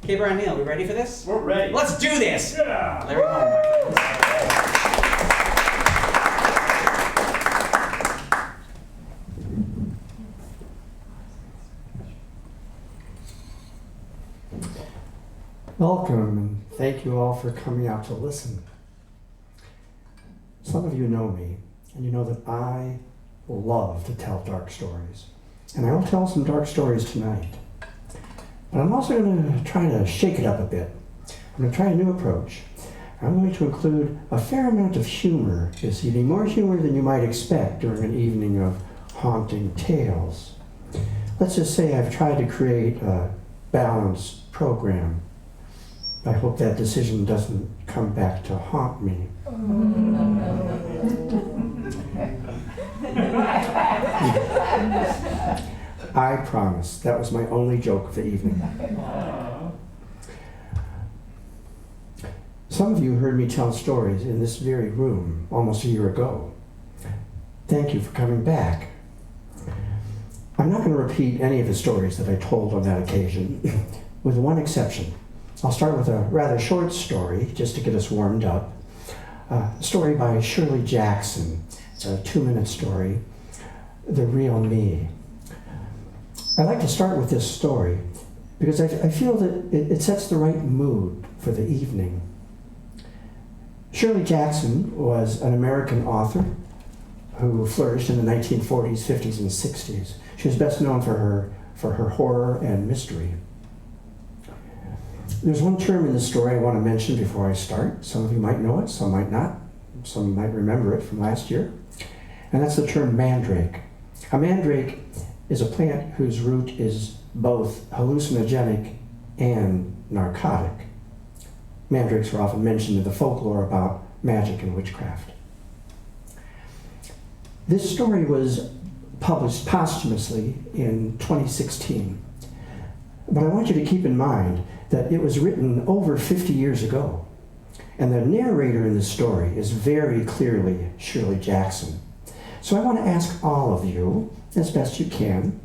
Okay, Brian Neal, we ready for this? We're ready. Let's do this! Yeah. Larry Hohm. Welcome, and thank you all for coming out to listen. Some of you know me, and you know that I love to tell dark stories. And I will tell some dark stories tonight. But I'm also going to try to shake it up a bit. I'm going to try a new approach. I'm going to include a fair amount of humor this evening, more humor than you might expect during an evening of haunting tales. Let's just say I've tried to create a balanced program. I hope that decision doesn't come back to haunt me. I promise. That was my only joke of the evening. Some of you heard me tell stories in this very room almost a year ago. Thank you for coming back. I'm not going to repeat any of the stories that I told on that occasion, with one exception. I'll start with a rather short story, just to get us warmed up. A story by Shirley Jackson. It's a 2-minute story, The Real Me. I like to start with this story because I feel that it sets the right mood for the evening. Shirley Jackson was an American author who flourished in the 1940s, 50s, and 60s. She was best known for her horror and mystery. There's one term in this story I want to mention before I start. Some of you might know it, some might not. Some might remember it from last year. And that's the term mandrake. A mandrake is a plant whose root is both hallucinogenic and narcotic. Mandrakes are often mentioned in the folklore about magic and witchcraft. This story was published posthumously in 2016. But I want you to keep in mind that it was written over 50 years ago. And the narrator in the story is very clearly Shirley Jackson. So I want to ask all of you, as best you can,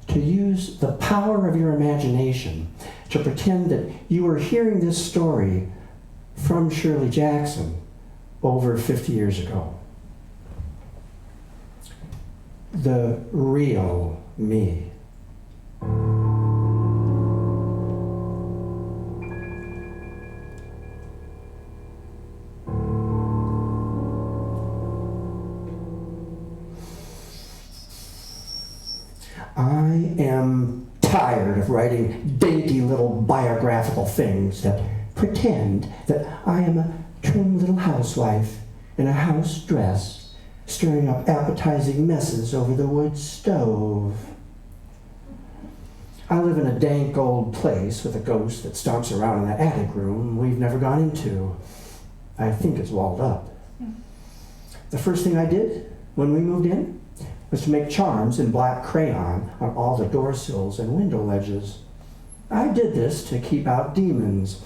to use the power of your imagination to pretend that you were hearing this story from Shirley Jackson over 50 years ago. The real me. I am tired of writing dainty little biographical things that pretend that I am a trim little housewife in a house dress, stirring up appetizing messes over the wood stove. I live in a dank old place with a ghost that stomps around in the attic room we've never gone into. I think it's walled up. The first thing I did when we moved in was to make charms in black crayon on all the door sills and window ledges. I did this to keep out demons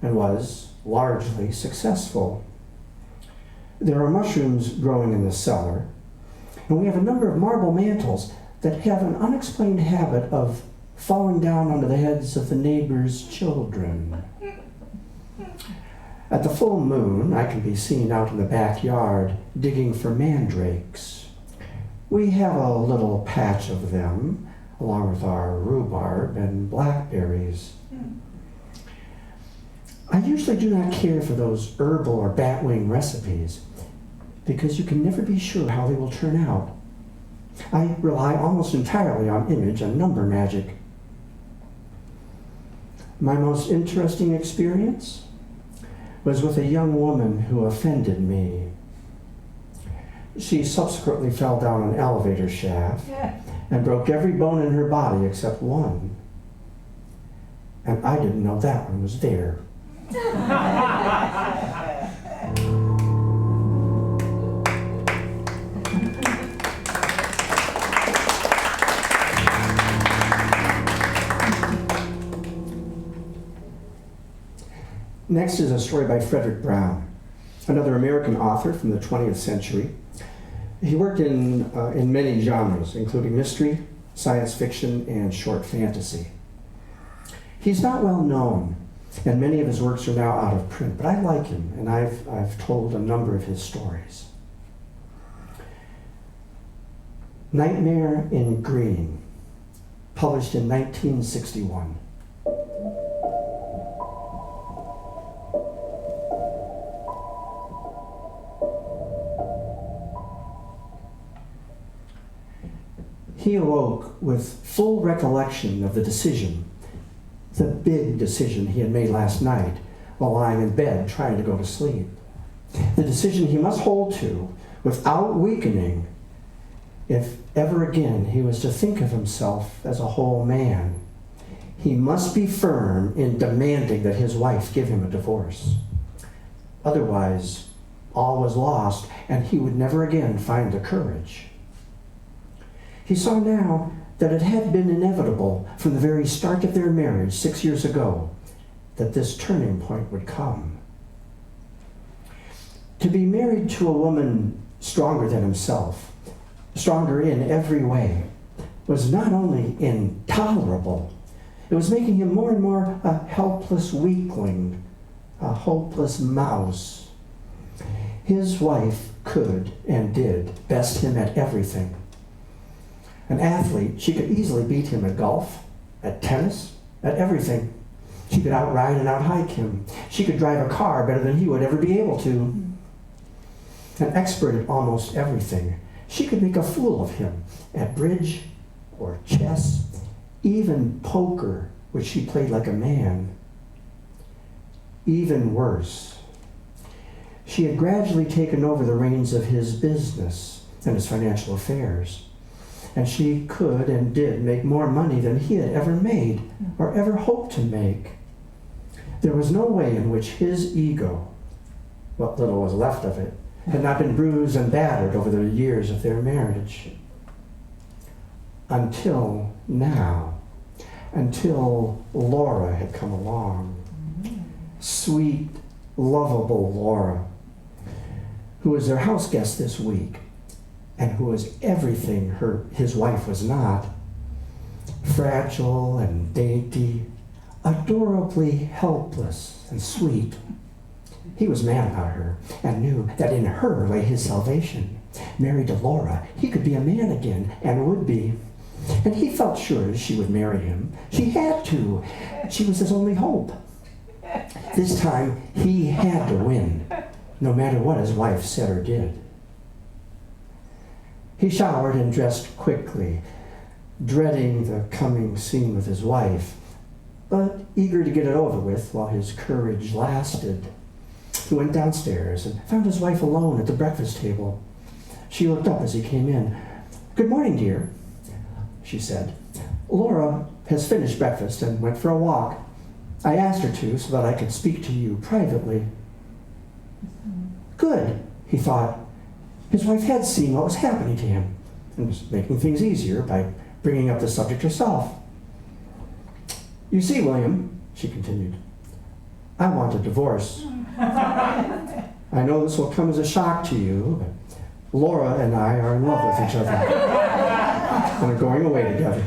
and was largely successful. There are mushrooms growing in the cellar, and we have a number of marble mantles that have an unexplained habit of falling down onto the heads of the neighbors' children. At the full moon, I can be seen out in the backyard digging for mandrakes. We have a little patch of them, along with our rhubarb and blackberries. I usually do not care for those herbal or batwing recipes because you can never be sure how they will turn out. I rely almost entirely on image and number magic. My most interesting experience was with a young woman who offended me. She subsequently fell down an elevator shaft and broke every bone in her body except one. And I didn't know that one was there. Next is a story by Fredric Brown, another American author from the 20th century. He worked in many genres, including mystery, science fiction, and short fantasy. He's not well known, and many of his works are now out of print, but I like him, and I've told a number of his stories. Nightmare in Green, published in 1961. He awoke with full recollection of the decision, the big decision he had made last night while lying in bed trying to go to sleep. The decision he must hold to without weakening if ever again he was to think of himself as a whole man. He must be firm in demanding that his wife give him a divorce. Otherwise, all was lost, and he would never again find the courage. He saw now that it had been inevitable from the very start of their marriage 6 years ago that this turning point would come. To be married to a woman stronger than himself, stronger in every way, was not only intolerable, it was making him more and more a helpless weakling, a hopeless mouse. His wife could and did best him at everything. An athlete, she could easily beat him at golf, at tennis, at everything. She could outride and outhike him. She could drive a car better than he would ever be able to. An expert at almost everything. She could make a fool of him at bridge or chess, even poker, which she played like a man. Even worse, she had gradually taken over the reins of his business and his financial affairs. And she could and did make more money than he had ever made or ever hoped to make. There was no way in which his ego, what little was left of it, had not been bruised and battered over the years of their marriage. Until now, until Laura had come along. Sweet, lovable Laura, who was their house guest this week, and who was everything his wife was not. Fragile and dainty, adorably helpless and sweet. He was mad about her and knew that in her lay his salvation. Married to Laura, he could be a man again and would be. And he felt sure she would marry him. She had to. She was his only hope. This time, he had to win, no matter what his wife said or did. He showered and dressed quickly, dreading the coming scene with his wife, but eager to get it over with while his courage lasted. He went downstairs and found his wife alone at the breakfast table. She looked up as he came in. "Good morning, dear," she said. "Laura has finished breakfast and went for a walk. I asked her to so that I could speak to you privately." Good, he thought. His wife had seen what was happening to him and was making things easier by bringing up the subject herself. "You see, William," she continued, "I want a divorce. I know this will come as a shock to you, but Laura and I are in love with each other and are going away together."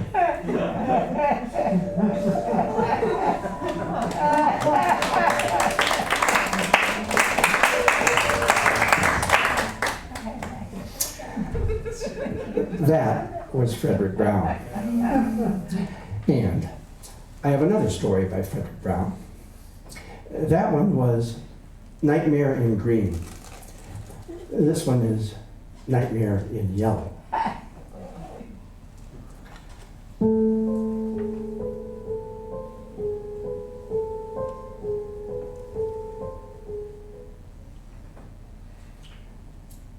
That was Fredric Brown. And I have another story by Fredric Brown. That one was Nightmare in Green. This one is Nightmare in Yellow.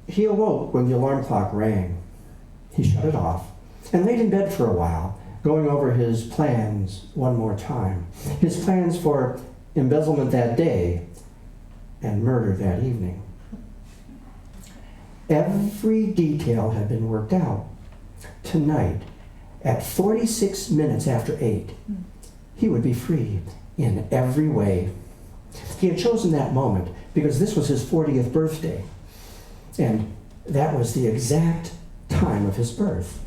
He awoke when the alarm clock rang. He shut it off and laid in bed for a while, going over his plans one more time. His plans for embezzlement that day and murder that evening. Every detail had been worked out. Tonight, at 46 minutes after 8, he would be free in every way. He had chosen that moment because this was his 40th birthday, and that was the exact time of his birth.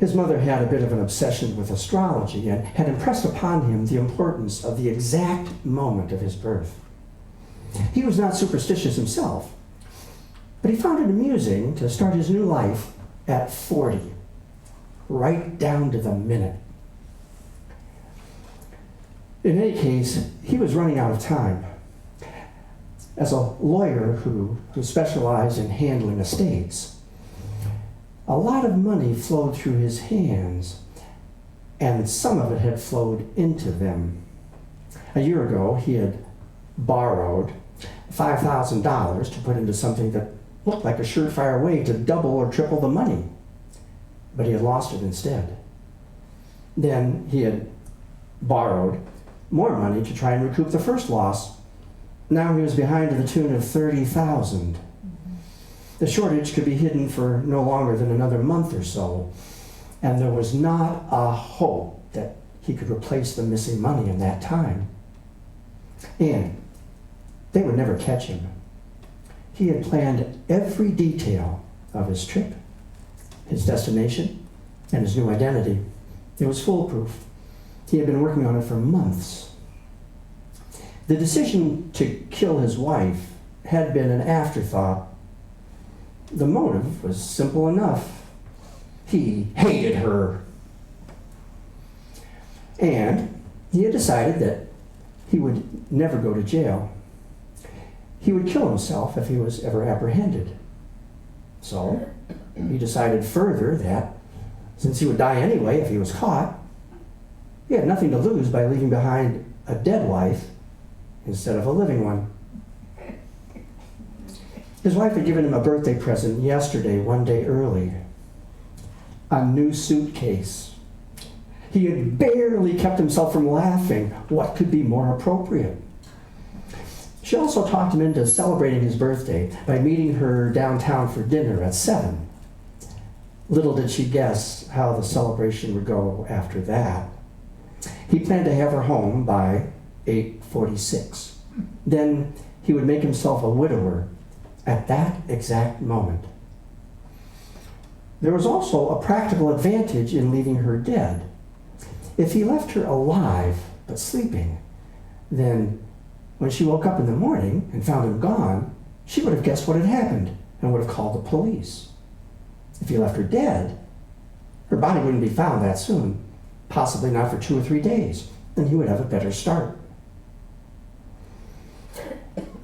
His mother had a bit of an obsession with astrology and had impressed upon him the importance of the exact moment of his birth. He was not superstitious himself, but he found it amusing to start his new life at 40, right down to the minute. In any case, he was running out of time. As a lawyer who specialized in handling estates, a lot of money flowed through his hands, and some of it had flowed into them. A year ago, he had borrowed $5,000 to put into something that looked like a surefire way to double or triple the money, but he had lost it instead. Then he had borrowed more money to try and recoup the first loss. Now he was behind to the tune of $30,000. The shortage could be hidden for no longer than another month or so, and there was not a hope that he could replace the missing money in that time. And they would never catch him. He had planned every detail of his trip, his destination, and his new identity. It was foolproof. He had been working on it for months. The decision to kill his wife had been an afterthought. The motive was simple enough. He hated her. And he had decided that he would never go to jail. He would kill himself if he was ever apprehended. So he decided further that since he would die anyway if he was caught, he had nothing to lose by leaving behind a dead wife instead of a living one. His wife had given him a birthday present yesterday, one day early. A new suitcase. He had barely kept himself from laughing. What could be more appropriate? She also talked him into celebrating his birthday by meeting her downtown for dinner at 7. Little did she guess how the celebration would go after that. He planned to have her home by 8:46. Then he would make himself a widower at that exact moment. There was also a practical advantage in leaving her dead. If he left her alive but sleeping, then when she woke up in the morning and found him gone, she would have guessed what had happened and would have called the police. If he left her dead, her body wouldn't be found that soon, possibly not for 2 or 3 days, and he would have a better start.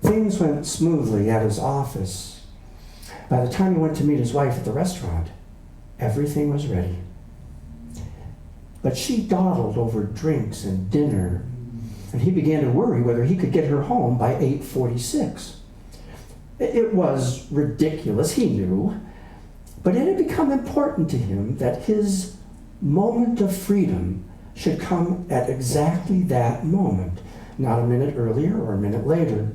Things went smoothly at his office. By the time he went to meet his wife at the restaurant, everything was ready. But she dawdled over drinks and dinner, and he began to worry whether he could get her home by 8:46. It was ridiculous, he knew, but it had become important to him that his moment of freedom should come at exactly that moment, not a minute earlier or a minute later.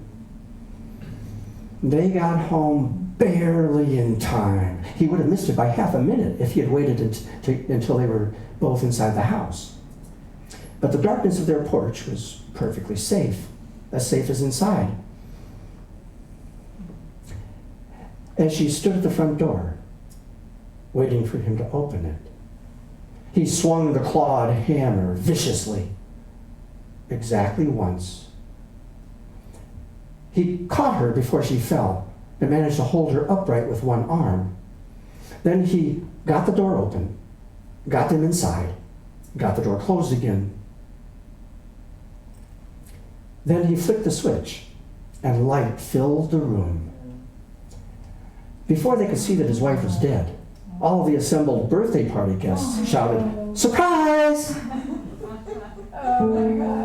They got home barely in time. He would have missed it by half a minute if he had waited until they were both inside the house. But the darkness of their porch was perfectly safe as inside. As she stood at the front door, waiting for him to open it, he swung the clawed hammer viciously, exactly once. He caught her before she fell and managed to hold her upright with one arm. Then he got the door open, got them inside, got the door closed again. Then he flicked the switch, and light filled the room. Before they could see that his wife was dead, all of the assembled birthday party guests shouted, "Surprise!" Oh my God.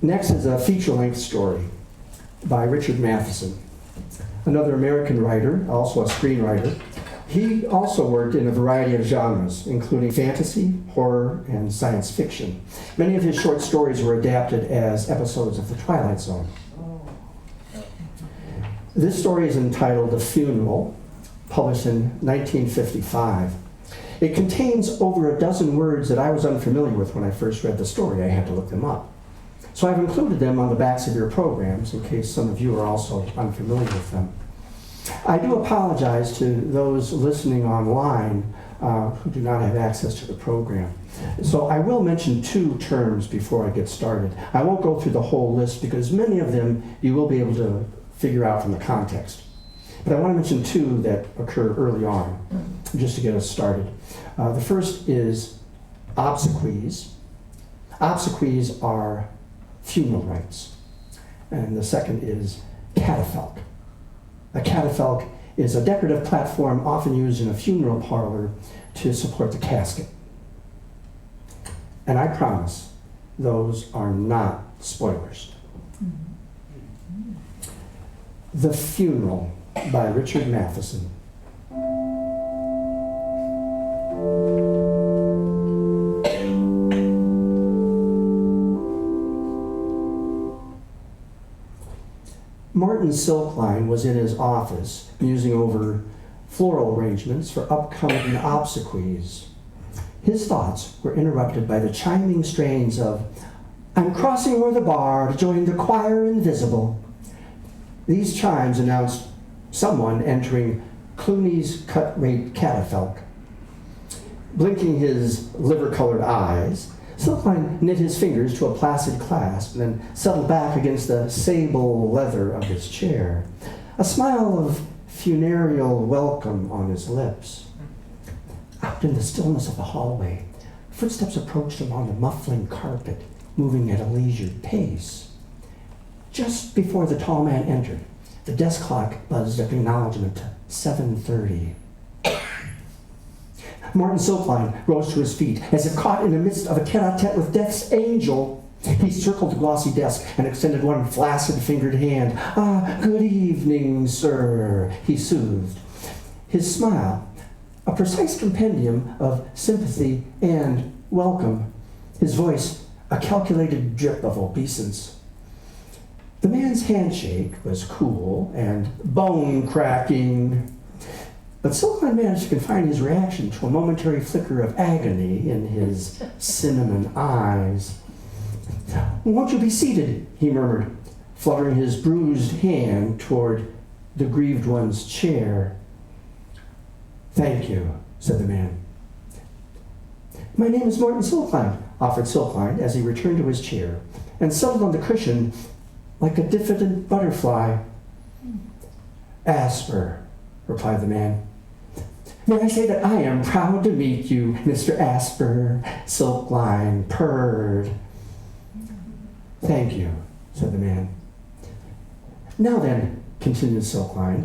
Next is a feature-length story by Richard Matheson, another American writer, also a screenwriter. He also worked in a variety of genres, including fantasy, horror, and science fiction. Many of his short stories were adapted as episodes of The Twilight Zone. This story is entitled The Funeral, published in 1955. It contains over a dozen words that I was unfamiliar with when I first read the story. I had to look them up. So I've included them on the backs of your programs in case some of you are also unfamiliar with them. I do apologize to those listening online who do not have access to the program. So I will mention 2 terms before I get started. I won't go through the whole list because many of them you will be able to figure out from the context. But I want to mention 2 that occur early on, just to get us started. The first is obsequies. Obsequies are funeral rites. And the second is catafalque. A catafalque is a decorative platform often used in a funeral parlor to support the casket. And I promise those are not spoilers. The Funeral by Richard Matheson. Martin Silkline was in his office musing over floral arrangements for upcoming obsequies. His thoughts were interrupted by the chiming strains of "I'm crossing o'er the bar to join the choir invisible." These chimes announced someone entering Clooney's cut-rate catafalque. Blinking his liver-colored eyes, Silkline knit his fingers to a placid clasp and then settled back against the sable leather of his chair, a smile of funereal welcome on his lips. Out in the stillness of the hallway, footsteps approached him on the muffling carpet, moving at a leisured pace. Just before the tall man entered, the desk clock buzzed acknowledgement to 7:30. Martin Silkline rose to his feet, as if caught in the midst of a tete-a-tete with death's angel. He circled the glossy desk and extended one flaccid-fingered hand. "Ah, good evening, sir," he soothed. His smile, a precise compendium of sympathy and welcome. His voice, a calculated drip of obeisance. The man's handshake was cool and bone-cracking, but Silkline managed to confine his reaction to a momentary flicker of agony in his cinnamon eyes. "Won't you be seated?" he murmured, fluttering his bruised hand toward the grieved one's chair. "Thank you," said the man. "My name is Martin Silkline," offered Silkline as he returned to his chair and settled on the cushion like a diffident butterfly. "Asper," replied the man. "May I say that I am proud to meet you, Mr. Asper," Silkline purred. "Thank you," said the man. "Now then," continued Silkline,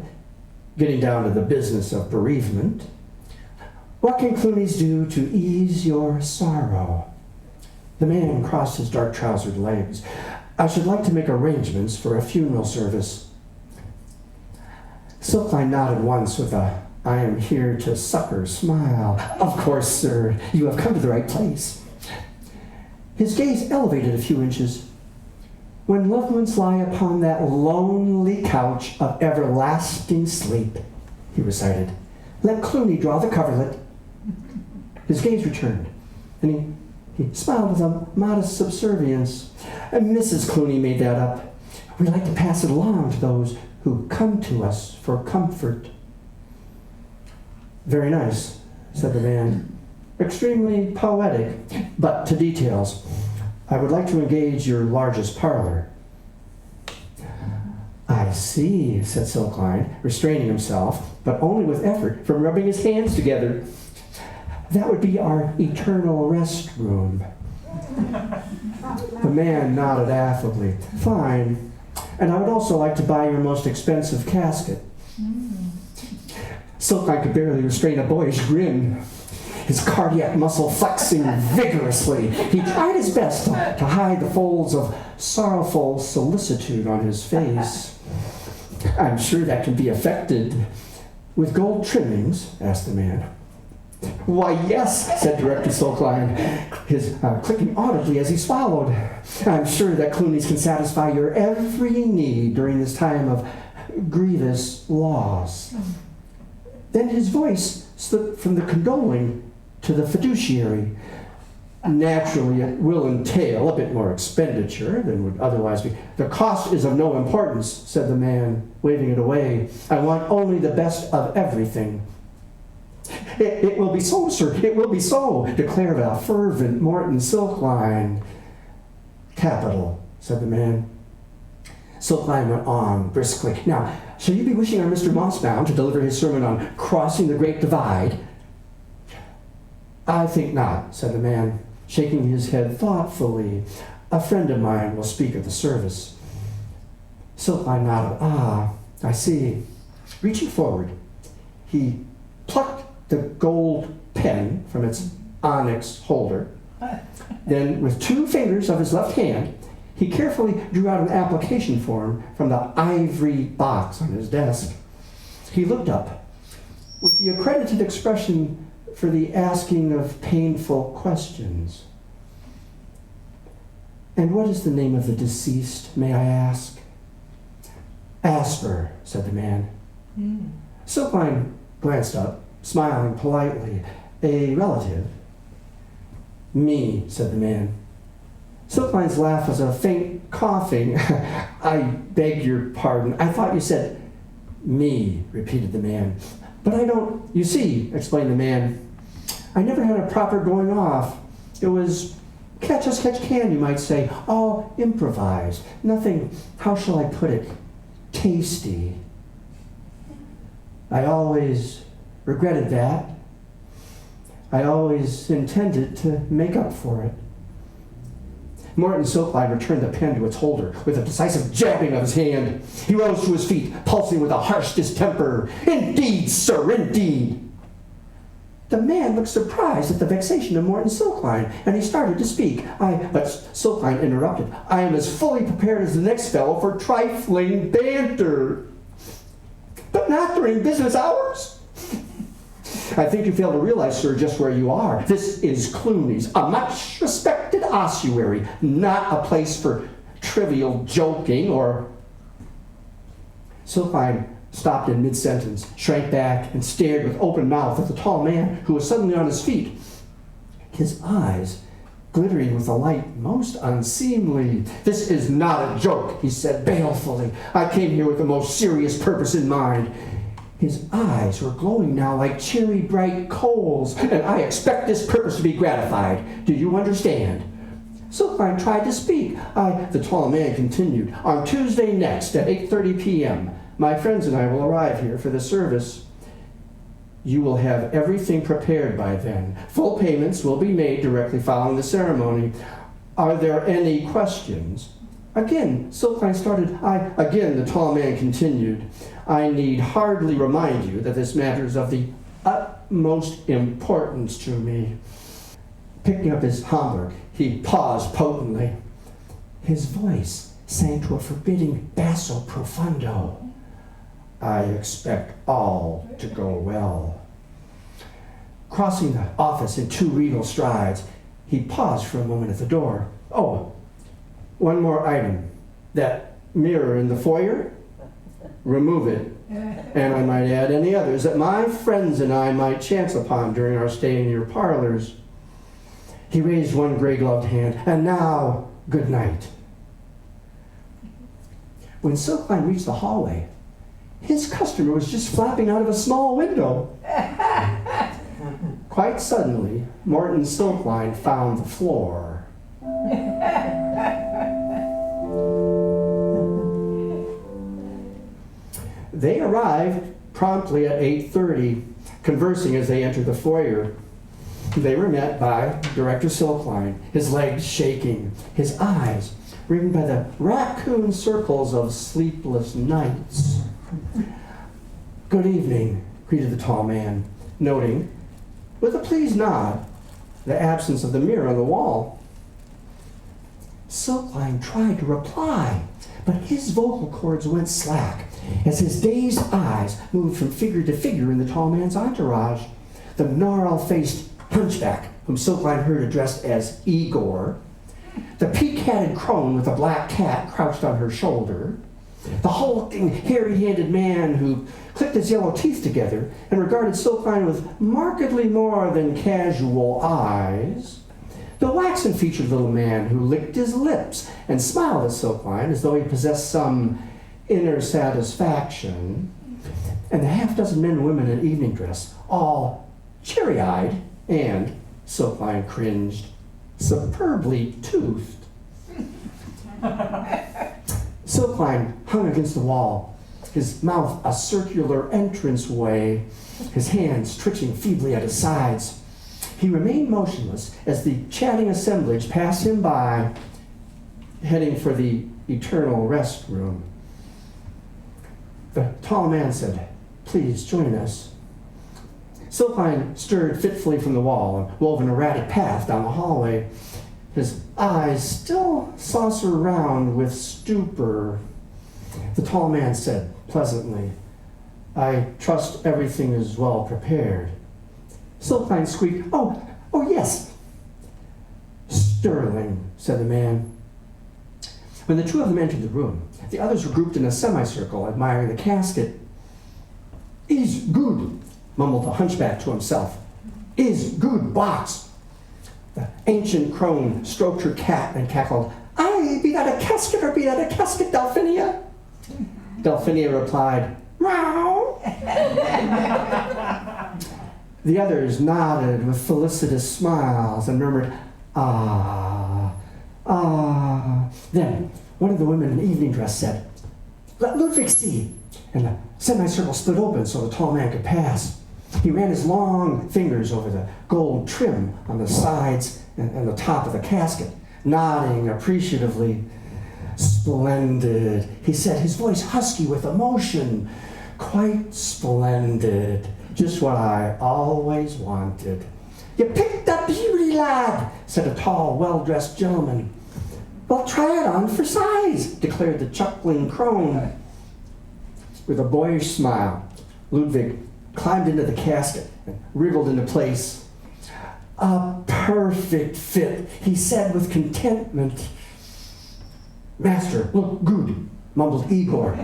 getting down to the business of bereavement, "what can Clooney's do to ease your sorrow?" The man crossed his dark-trousered legs. "I should like to make arrangements for a funeral service." Silkline nodded once with a "I am here to succor" smile. "Of course, sir, you have come to the right place." His gaze elevated a few inches. "When loved ones lie upon that lonely couch of everlasting sleep," he recited, "let Clooney draw the coverlet." His gaze returned, and he smiled with a modest subservience. "Mrs. Clooney made that up. We like to pass it along to those who come to us for comfort." "Very nice," said the man. "Extremely poetic, but to details. I would like to engage your largest parlor." "I see," said Silkline, restraining himself, but only with effort, from rubbing his hands together. "That would be our eternal rest room." The man nodded affably. "Fine. And I would also like to buy your most expensive casket." Silkline could barely restrain a boyish grin, his cardiac muscle flexing vigorously. He tried his best to hide the folds of sorrowful solicitude on his face. "I'm sure that can be effected with gold trimmings?" asked the man. "Why, yes," said Director Silkline, his clicking audibly as he swallowed. "I'm sure that Clooney's can satisfy your every need during this time of grievous loss." Then his voice slipped from the condoling to the fiduciary. Naturally, it will entail a bit more expenditure than would otherwise be. The cost is of no importance, said the man, waving it away. I want only the best of everything. It will be so, sir, it will be so, declared a fervent Morton Silkline. Capital, said the man. Silkline went on briskly. Now, shall you be wishing our Mr. Mossbaum to deliver his sermon on crossing the Great Divide? I think not, said the man, shaking his head thoughtfully. A friend of mine will speak at the service. Silkline nodded. Ah, I see. Reaching forward, he plucked the gold pen from its onyx holder. Then, with 2 fingers of his left hand, he carefully drew out an application form from the ivory box on his desk. He looked up with the accredited expression for the asking of painful questions. And what is the name of the deceased, may I ask? Asper, said the man. Silkline glanced up, smiling politely. A relative? Me, said the man. Silkline's laugh was a faint coughing. I beg your pardon. I thought you said me, repeated the man. But I don't, you see, explained the man. I never had a proper going off. It was catch as catch can, you might say. All improvised. Nothing, how shall I put it, tasty. I always regretted that. I always intended to make up for it. Morton Silkline returned the pen to its holder with a decisive jabbing of his hand. He rose to his feet, pulsing with a harsh distemper. Indeed, sir, indeed. The man looked surprised at the vexation of Morton Silkline, and he started to speak. But Silkline interrupted. I am as fully prepared as the next fellow for trifling banter. But not during business hours. I think you fail to realize, sir, just where you are. This is Clooney's, a much respected ossuary, not a place for trivial joking or... Silkline stopped in mid-sentence, shrank back, and stared with open mouth at the tall man who was suddenly on his feet. His eyes glittering with a light most unseemly. This is not a joke, he said balefully. I came here with the most serious purpose in mind. His eyes were glowing now like cherry bright coals, and I expect this purpose to be gratified. Do you understand? Silkline tried to speak. The tall man continued. On Tuesday next at 8:30 p.m., my friends and I will arrive here for the service. You will have everything prepared by then. Full payments will be made directly following the ceremony. Are there any questions? Again, Silkline started. Again, the tall man continued. I need hardly remind you that this matter is of the utmost importance to me. Picking up his Hamburg, he paused potently. His voice sank to a forbidding basso profundo. I expect all to go well. Crossing the office in 2 regal strides, he paused for a moment at the door. Oh, one more item. That mirror in the foyer, remove it. And I might add any others that my friends and I might chance upon during our stay in your parlors. He raised one gray-gloved hand. And now, good night. When Silkline reached the hallway, his customer was just flapping out of a small window. Quite suddenly, Morton Silkline found the floor. They arrived promptly at 8:30, conversing as they entered the foyer. They were met by Director Silkline, his legs shaking, his eyes ringed by the raccoon circles of sleepless nights. Good evening, greeted the tall man, noting, with a pleased nod, the absence of the mirror on the wall. Silkline tried to reply, but his vocal cords went slack as his dazed eyes moved from figure to figure in the tall man's entourage. The gnarl-faced hunchback, whom Silkline heard addressed as Igor, the peak-hatted crone with a black cat crouched on her shoulder, the hulking, hairy-handed man who clicked his yellow teeth together and regarded Silkline with markedly more than casual eyes, The waxen-featured little man who licked his lips and smiled at Silkline as though he possessed some inner satisfaction, and the half-dozen men and women in evening dress, all cherry-eyed and, Silkline cringed, superbly toothed. Silkline hung against the wall, his mouth a circular entranceway, his hands twitching feebly at his sides. He remained motionless as the chatting assemblage passed him by, heading for the eternal restroom. The tall man said, "Please join us." Silkline stirred fitfully from the wall and wove an erratic path down the hallway, his eyes still saucer round with stupor. The tall man said pleasantly, "I trust everything is well prepared." Silkline squeaked, oh, yes." "Sterling," said the man. When the two of them entered the room, the others were grouped in a semicircle, admiring the casket. "Is good," mumbled the hunchback to himself. "Is good box." The ancient crone stroked her cat and cackled, "Aye, be that a casket or be that a casket, Delphinia?" Delphinia replied, "Meow." The others nodded with felicitous smiles and murmured, "Ah, ah." Then one of the women in evening dress said, "Let Ludwig see." And the semicircle split open so the tall man could pass. He ran his long fingers over the gold trim on the sides and the top of the casket, nodding appreciatively. "Splendid," he said, his voice husky with emotion. "Quite splendid. Just what I always wanted." "You picked a beauty, lad," said a tall, well-dressed gentleman. "Well, try it on for size," declared the chuckling crone. With a boyish smile, Ludwig climbed into the casket and wriggled into place. "A perfect fit," he said with contentment. "Master, look good," mumbled Igor.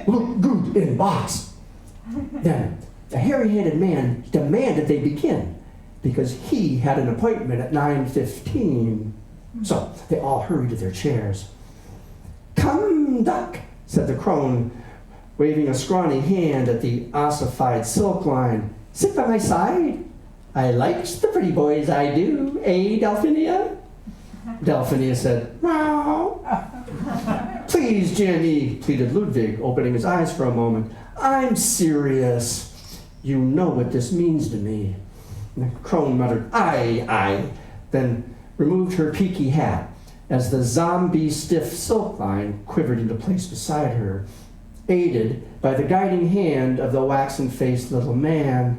"Look good in box." Then the hairy-headed man demanded they begin, because he had an appointment at 9:15. So they all hurried to their chairs. "Come, duck," said the crone, waving a scrawny hand at the ossified Silkline. "Sit by my side. I likes the pretty boys, I do, eh, Delphinia?" Delphinia said, "Meow." "Please, Jenny," pleaded Ludwig, opening his eyes for a moment. "I'm serious. You know what this means to me." And the crone muttered, "Aye, aye," then removed her peaky hat as the zombie-stiff Silkline quivered into place beside her, aided by the guiding hand of the waxen-faced little man.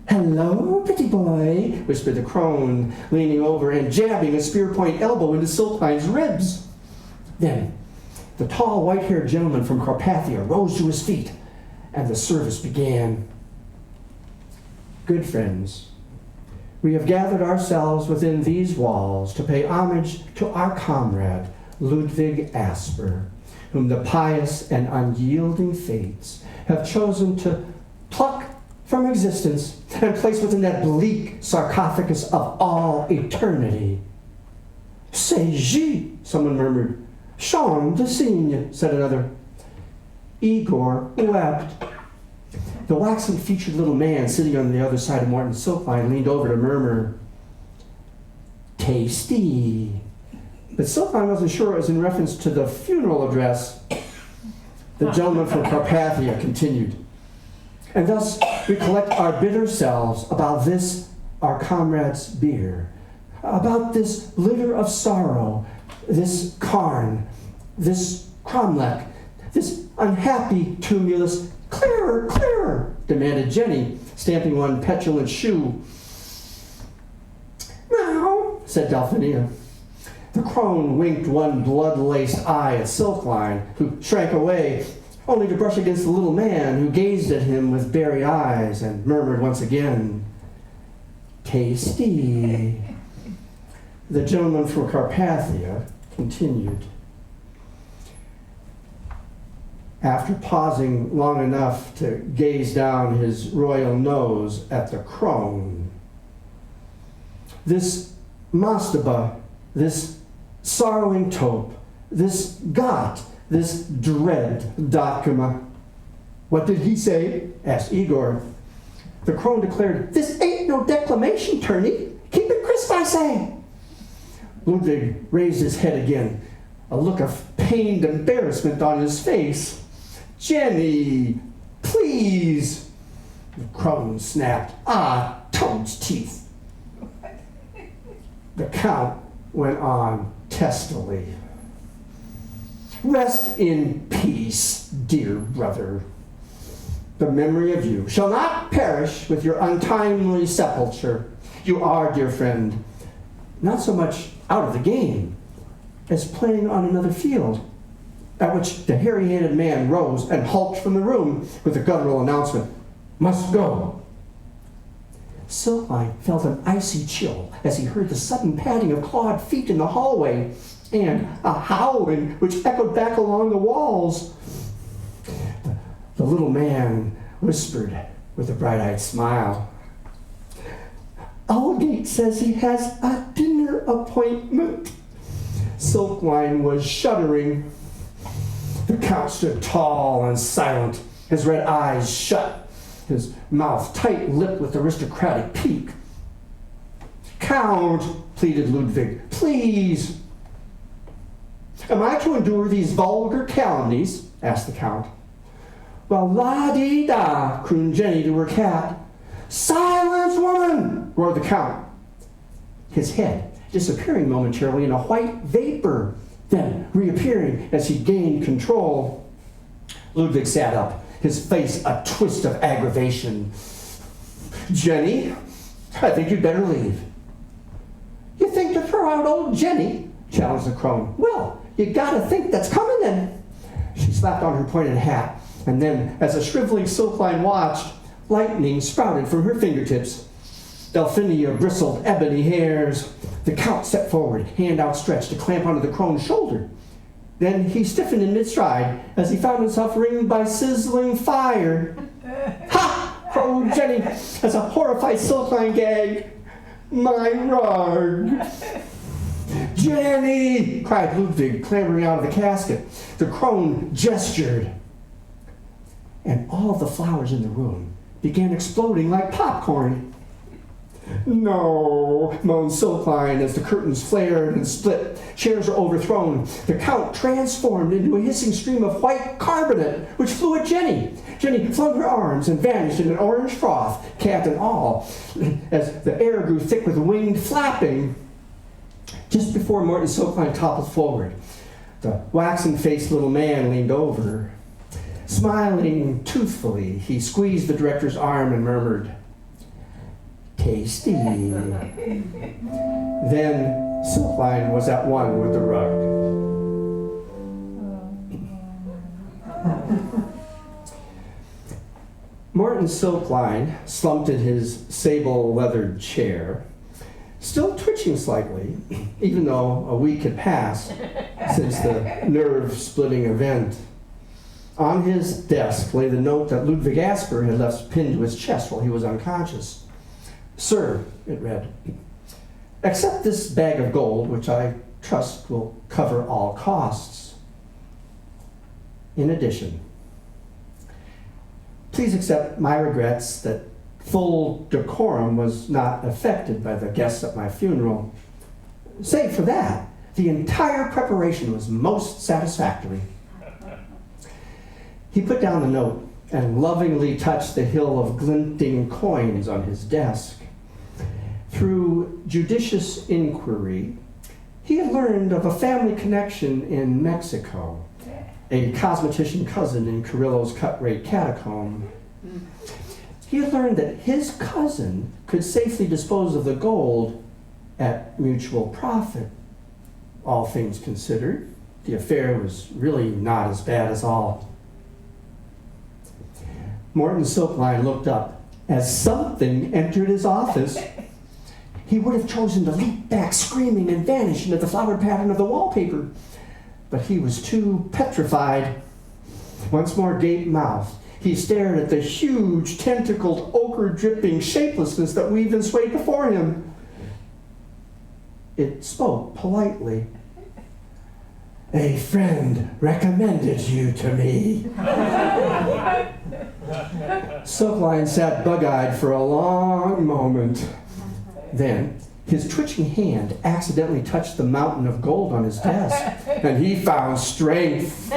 "Hello, pretty boy," whispered the crone, leaning over and jabbing a spear-point elbow into Silkline's ribs. Then the tall, white-haired gentleman from Carpathia rose to his feet, and the service began. "Good friends, we have gathered ourselves within these walls to pay homage to our comrade, Ludwig Asper, whom the pious and unyielding fates have chosen to pluck from existence and place within that bleak sarcophagus of all eternity." "C'est J," someone murmured. "Charme de cygne," said another. Igor wept. The waxen-featured little man sitting on the other side of Morton Silkline leaned over to murmur, "Tasty." But Silkline wasn't sure it was in reference to the funeral address. The gentleman from Carpathia continued, "And thus we collect our bitter selves about this, our comrade's beer, about this litter of sorrow, this Karn, this Cromlech, this unhappy tumulus." "Clearer, clearer," demanded Jenny, stamping one petulant shoe. "Meow," said Delphinia. The crone winked one blood-laced eye at Silkline, who shrank away, only to brush against the little man, who gazed at him with beery eyes and murmured once again, "Tasty." The gentleman from Carpathia continued. After pausing long enough to gaze down his royal nose at the crone, "This mastaba, this sorrowing taupe, this got, this dread dakuma. What did he say? Asked Igor. The crone declared, this ain't no declamation, tourney. Keep it crisp, I say. Ludwig raised his head again, a look of pained embarrassment on his face. Jenny, please. The crone snapped. Ah, toad's teeth. The Count went on testily. Rest in peace, dear brother. The memory of you shall not perish with your untimely sepulture. You are, dear friend, not so much out of the game as playing on another field, at which the hairy-headed man rose and hulked from the room with the guttural announcement, must go. Silkline felt an icy chill as he heard the sudden padding of clawed feet in the hallway and a howling which echoed back along the walls. The little man whispered with a bright-eyed smile, Owlgate says he has a dinner appointment. Silkline was shuddering. The Count stood tall and silent, his red eyes shut, his mouth tight-lipped with aristocratic pique. Count, pleaded Ludwig, please. Am I to endure these vulgar calumnies? Asked the Count. Well, la-dee-da, crooned Jenny to her cat. Silence, woman, roared the Count, his head disappearing momentarily in a white vapor, then reappearing as he gained control. Ludwig sat up, his face a twist of aggravation. Jenny, I think you'd better leave. You think to throw out old Jenny? Challenged the crone. Well, you gotta think that's coming then. She slapped on her pointed hat, and then, as a shriveling Silkline watched, lightning sprouted from her fingertips. Delphinia bristled ebony hairs. The Count stepped forward, hand outstretched to clamp onto the crone's shoulder. Then he stiffened in mid-stride as he found himself ringed by sizzling fire. Ha! crowed Jenny as a horrified Silkline gagged. My rug! Jenny! Cried Ludwig, clambering out of the casket. The crone gestured, and all of the flowers in the room began exploding like popcorn. No, moaned Silkline as the curtains flared and split. Chairs were overthrown. The Count transformed into a hissing stream of white carbonate, which flew at Jenny. Jenny flung her arms and vanished in an orange froth, cat and all, as the air grew thick with winged flapping. Just before Morton Silkline toppled forward, the waxen-faced little man leaned over. Smiling toothfully, he squeezed the director's arm and murmured, tasty. Then Silkline was at one with the rug. Morton Silkline slumped in his sable-leathered chair, still twitching slightly, even though a week had passed since the nerve-splitting event. On his desk lay the note that Ludwig Asper had left pinned to his chest while he was unconscious. Sir, it read, accept this bag of gold, which I trust will cover all costs. In addition, please accept my regrets that full decorum was not affected by the guests at my funeral. Save for that, the entire preparation was most satisfactory. He put down the note and lovingly touched the hill of glinting coins on his desk. Through judicious inquiry, he had learned of a family connection in Mexico, a cosmetician cousin in Carrillo's cut-rate catacomb. He had learned that his cousin could safely dispose of the gold at mutual profit. All things considered, the affair was really not as bad as all. Morton Silkline looked up as something entered his office. He would have chosen to leap back screaming and vanish into the flowered pattern of the wallpaper, but he was too petrified. Once more gape-mouthed, he stared at the huge, tentacled, ochre-dripping shapelessness that weaved and swayed before him. It spoke politely. A friend recommended you to me. Silkline sat bug-eyed for a long moment. Then, his twitching hand accidentally touched the mountain of gold on his desk, and he found strength.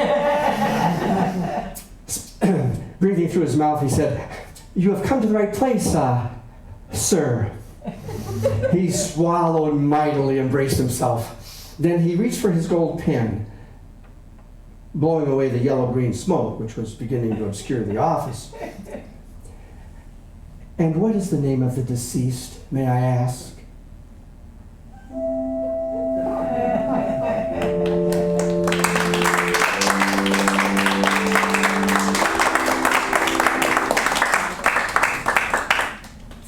Breathing through his mouth, he said, "You have come to the right place, sir." He swallowed mightily and braced himself. Then he reached for his gold pen, blowing away the yellow-green smoke, which was beginning to obscure the office. "And what is the name of the deceased, may I ask?"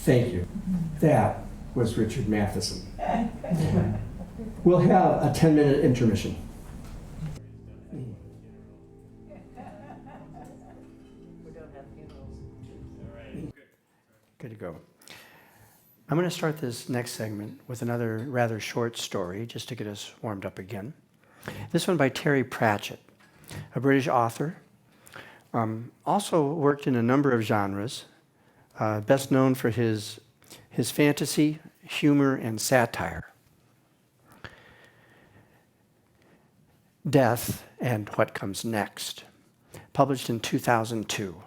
Thank you. That was Richard Matheson. We'll have a 10-minute intermission. Good to go. I'm going to start this next segment with another rather short story, just to get us warmed up again. This one by Terry Pratchett, a British author. Also worked in a number of genres, best known for his fantasy, humor, and satire. Death and What Comes Next, published in 2002.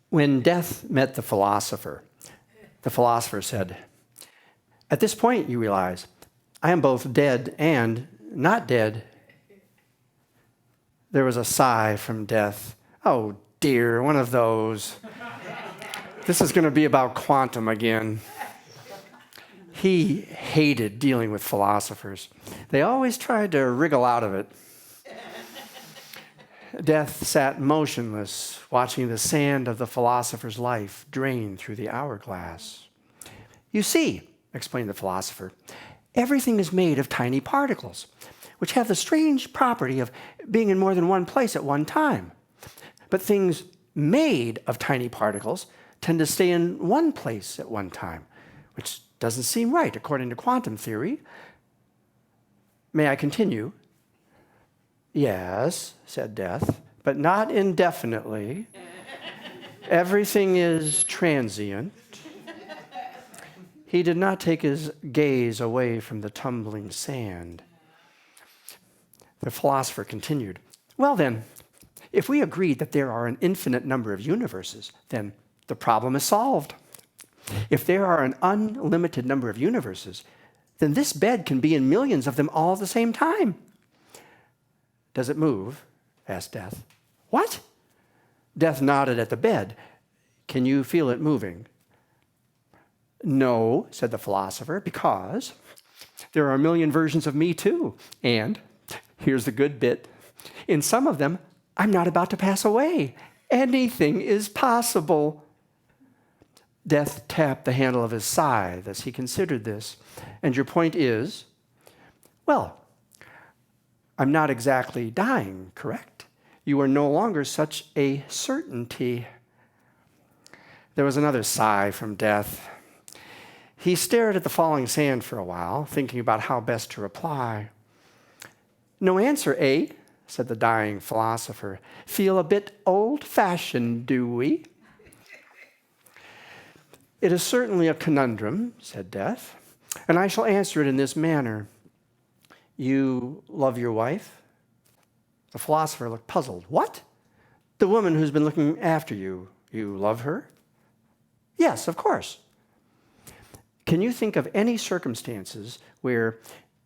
When Death met the philosopher said, "At this point, you realize, I am both dead and not dead." There was a sigh from Death. "Oh dear, one of those. This is going to be about quantum again." He hated dealing with philosophers. They always tried to wriggle out of it. Death sat motionless, watching the sand of the philosopher's life drain through the hourglass. "You see," explained the philosopher, "everything is made of tiny particles, which have the strange property of being in more than one place at one time. But things made of tiny particles tend to stay in one place at one time, which doesn't seem right according to quantum theory. May I continue?" "Yes," said Death, "but not indefinitely. Everything is transient." He did not take his gaze away from the tumbling sand. The philosopher continued, "Well then, if we agreed that there are an infinite number of universes, then the problem is solved. If there are an unlimited number of universes, then this bed can be in millions of them all at the same time." "Does it move?" asked Death. "What?" Death nodded at the bed. "Can you feel it moving?" "No," said the philosopher, "because there are a million versions of me too. And here's the good bit. In some of them, I'm not about to pass away. Anything is possible." Death tapped the handle of his scythe as he considered this. "And your point is?" "Well, I'm not exactly dying, correct? You are no longer such a certainty." There was another sigh from Death. He stared at the falling sand for a while, thinking about how best to reply. "No answer, eh?" said the dying philosopher. "Feel a bit old-fashioned, do we?" "It is certainly a conundrum," said Death, "and I shall answer it in this manner. You love your wife?" The philosopher looked puzzled. "What? The woman who's been looking after you. You love her?" "Yes, of course." "Can you think of any circumstances where,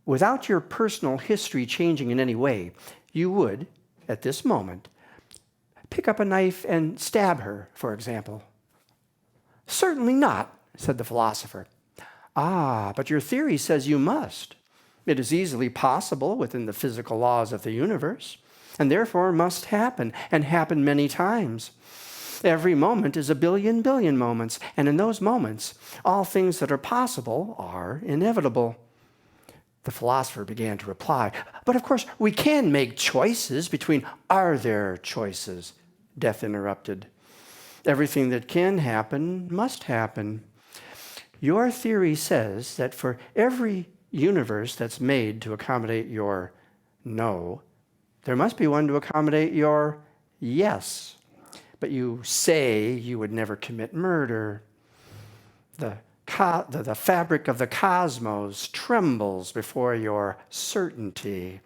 without your personal history changing in any way, you would, at this moment, pick up a knife and stab her, for example?" "Certainly not," said the philosopher. "Ah, but your theory says you must. It is easily possible within the physical laws of the universe, and therefore must happen, and happen many times. Every moment is a billion moments, and in those moments, all things that are possible are inevitable." The philosopher began to reply, "But of course, we can make choices between are there choices?" Death interrupted. "Everything that can happen must happen. Your theory says that for every universe that's made to accommodate your no, there must be one to accommodate your yes. But you say you would never commit murder. The fabric of the cosmos trembles before your certainty.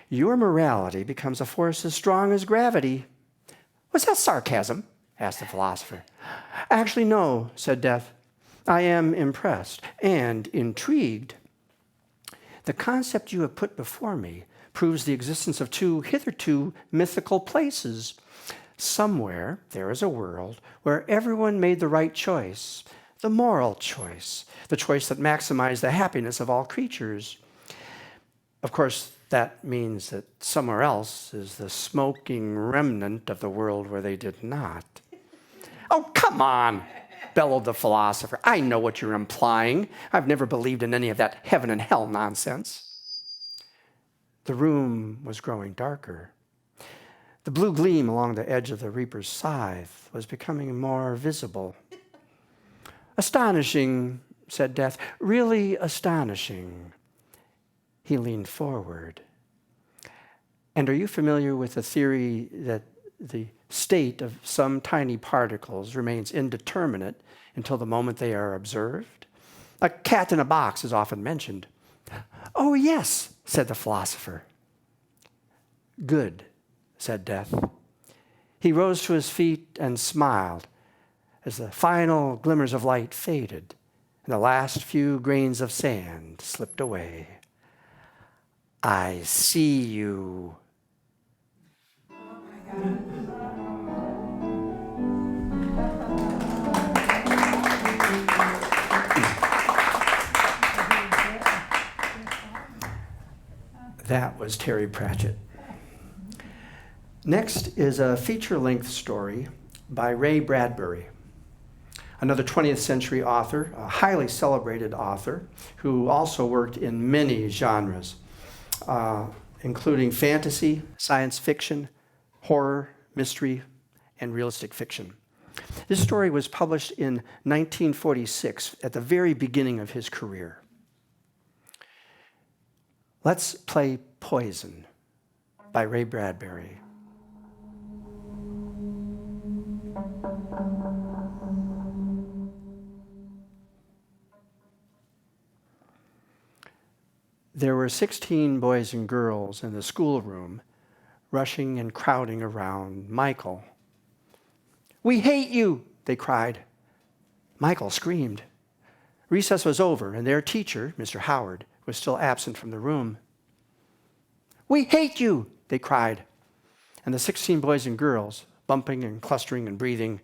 Your morality becomes a force as strong as gravity." "Was that sarcasm?" asked the philosopher. "Actually, no," said Death. "I am impressed and intrigued. The concept you have put before me proves the existence of two hitherto mythical places. Somewhere there is a world where everyone made the right choice, the moral choice, the choice that maximized the happiness of all creatures. Of course, that means that somewhere else is the smoking remnant of the world where they did not." "Oh, come on," bellowed the philosopher. "I know what you're implying. I've never believed in any of that heaven and hell nonsense." The room was growing darker. The blue gleam along the edge of the reaper's scythe was becoming more visible. "Astonishing," said Death. "Really astonishing." He leaned forward. "And are you familiar with the theory that the state of some tiny particles remains indeterminate until the moment they are observed? A cat in a box is often mentioned." "Oh, yes," said the philosopher. "Good," said Death. He rose to his feet and smiled as the final glimmers of light faded and the last few grains of sand slipped away. "I see you." That was Terry Pratchett. Next is a feature-length story by Ray Bradbury, another 20th century author, a highly celebrated author who also worked in many genres, including fantasy, science fiction, horror, mystery, and realistic fiction. This story was published in 1946 at the very beginning of his career. Let's play Poison by Ray Bradbury. There were 16 boys and girls in the schoolroom, rushing and crowding around Michael. "We hate you!" they cried. Michael screamed. Recess was over, and their teacher, Mr. Howard, was still absent from the room. "We hate you!" they cried. And the 16 boys and girls, bumping and clustering and breathing,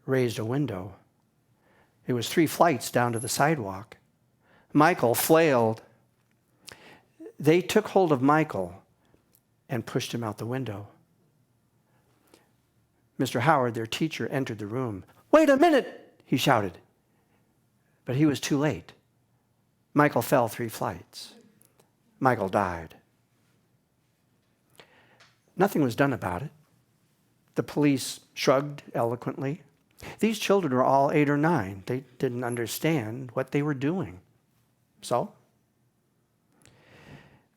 raised a window. It was 3 flights down to the sidewalk. Michael flailed. They took hold of Michael and pushed him out the window. Mr. Howard, their teacher, entered the room. "Wait a minute," he shouted. But he was too late. Michael fell 3 flights. Michael died. Nothing was done about it. The police shrugged eloquently. These children were all 8 or 9. They didn't understand what they were doing. So,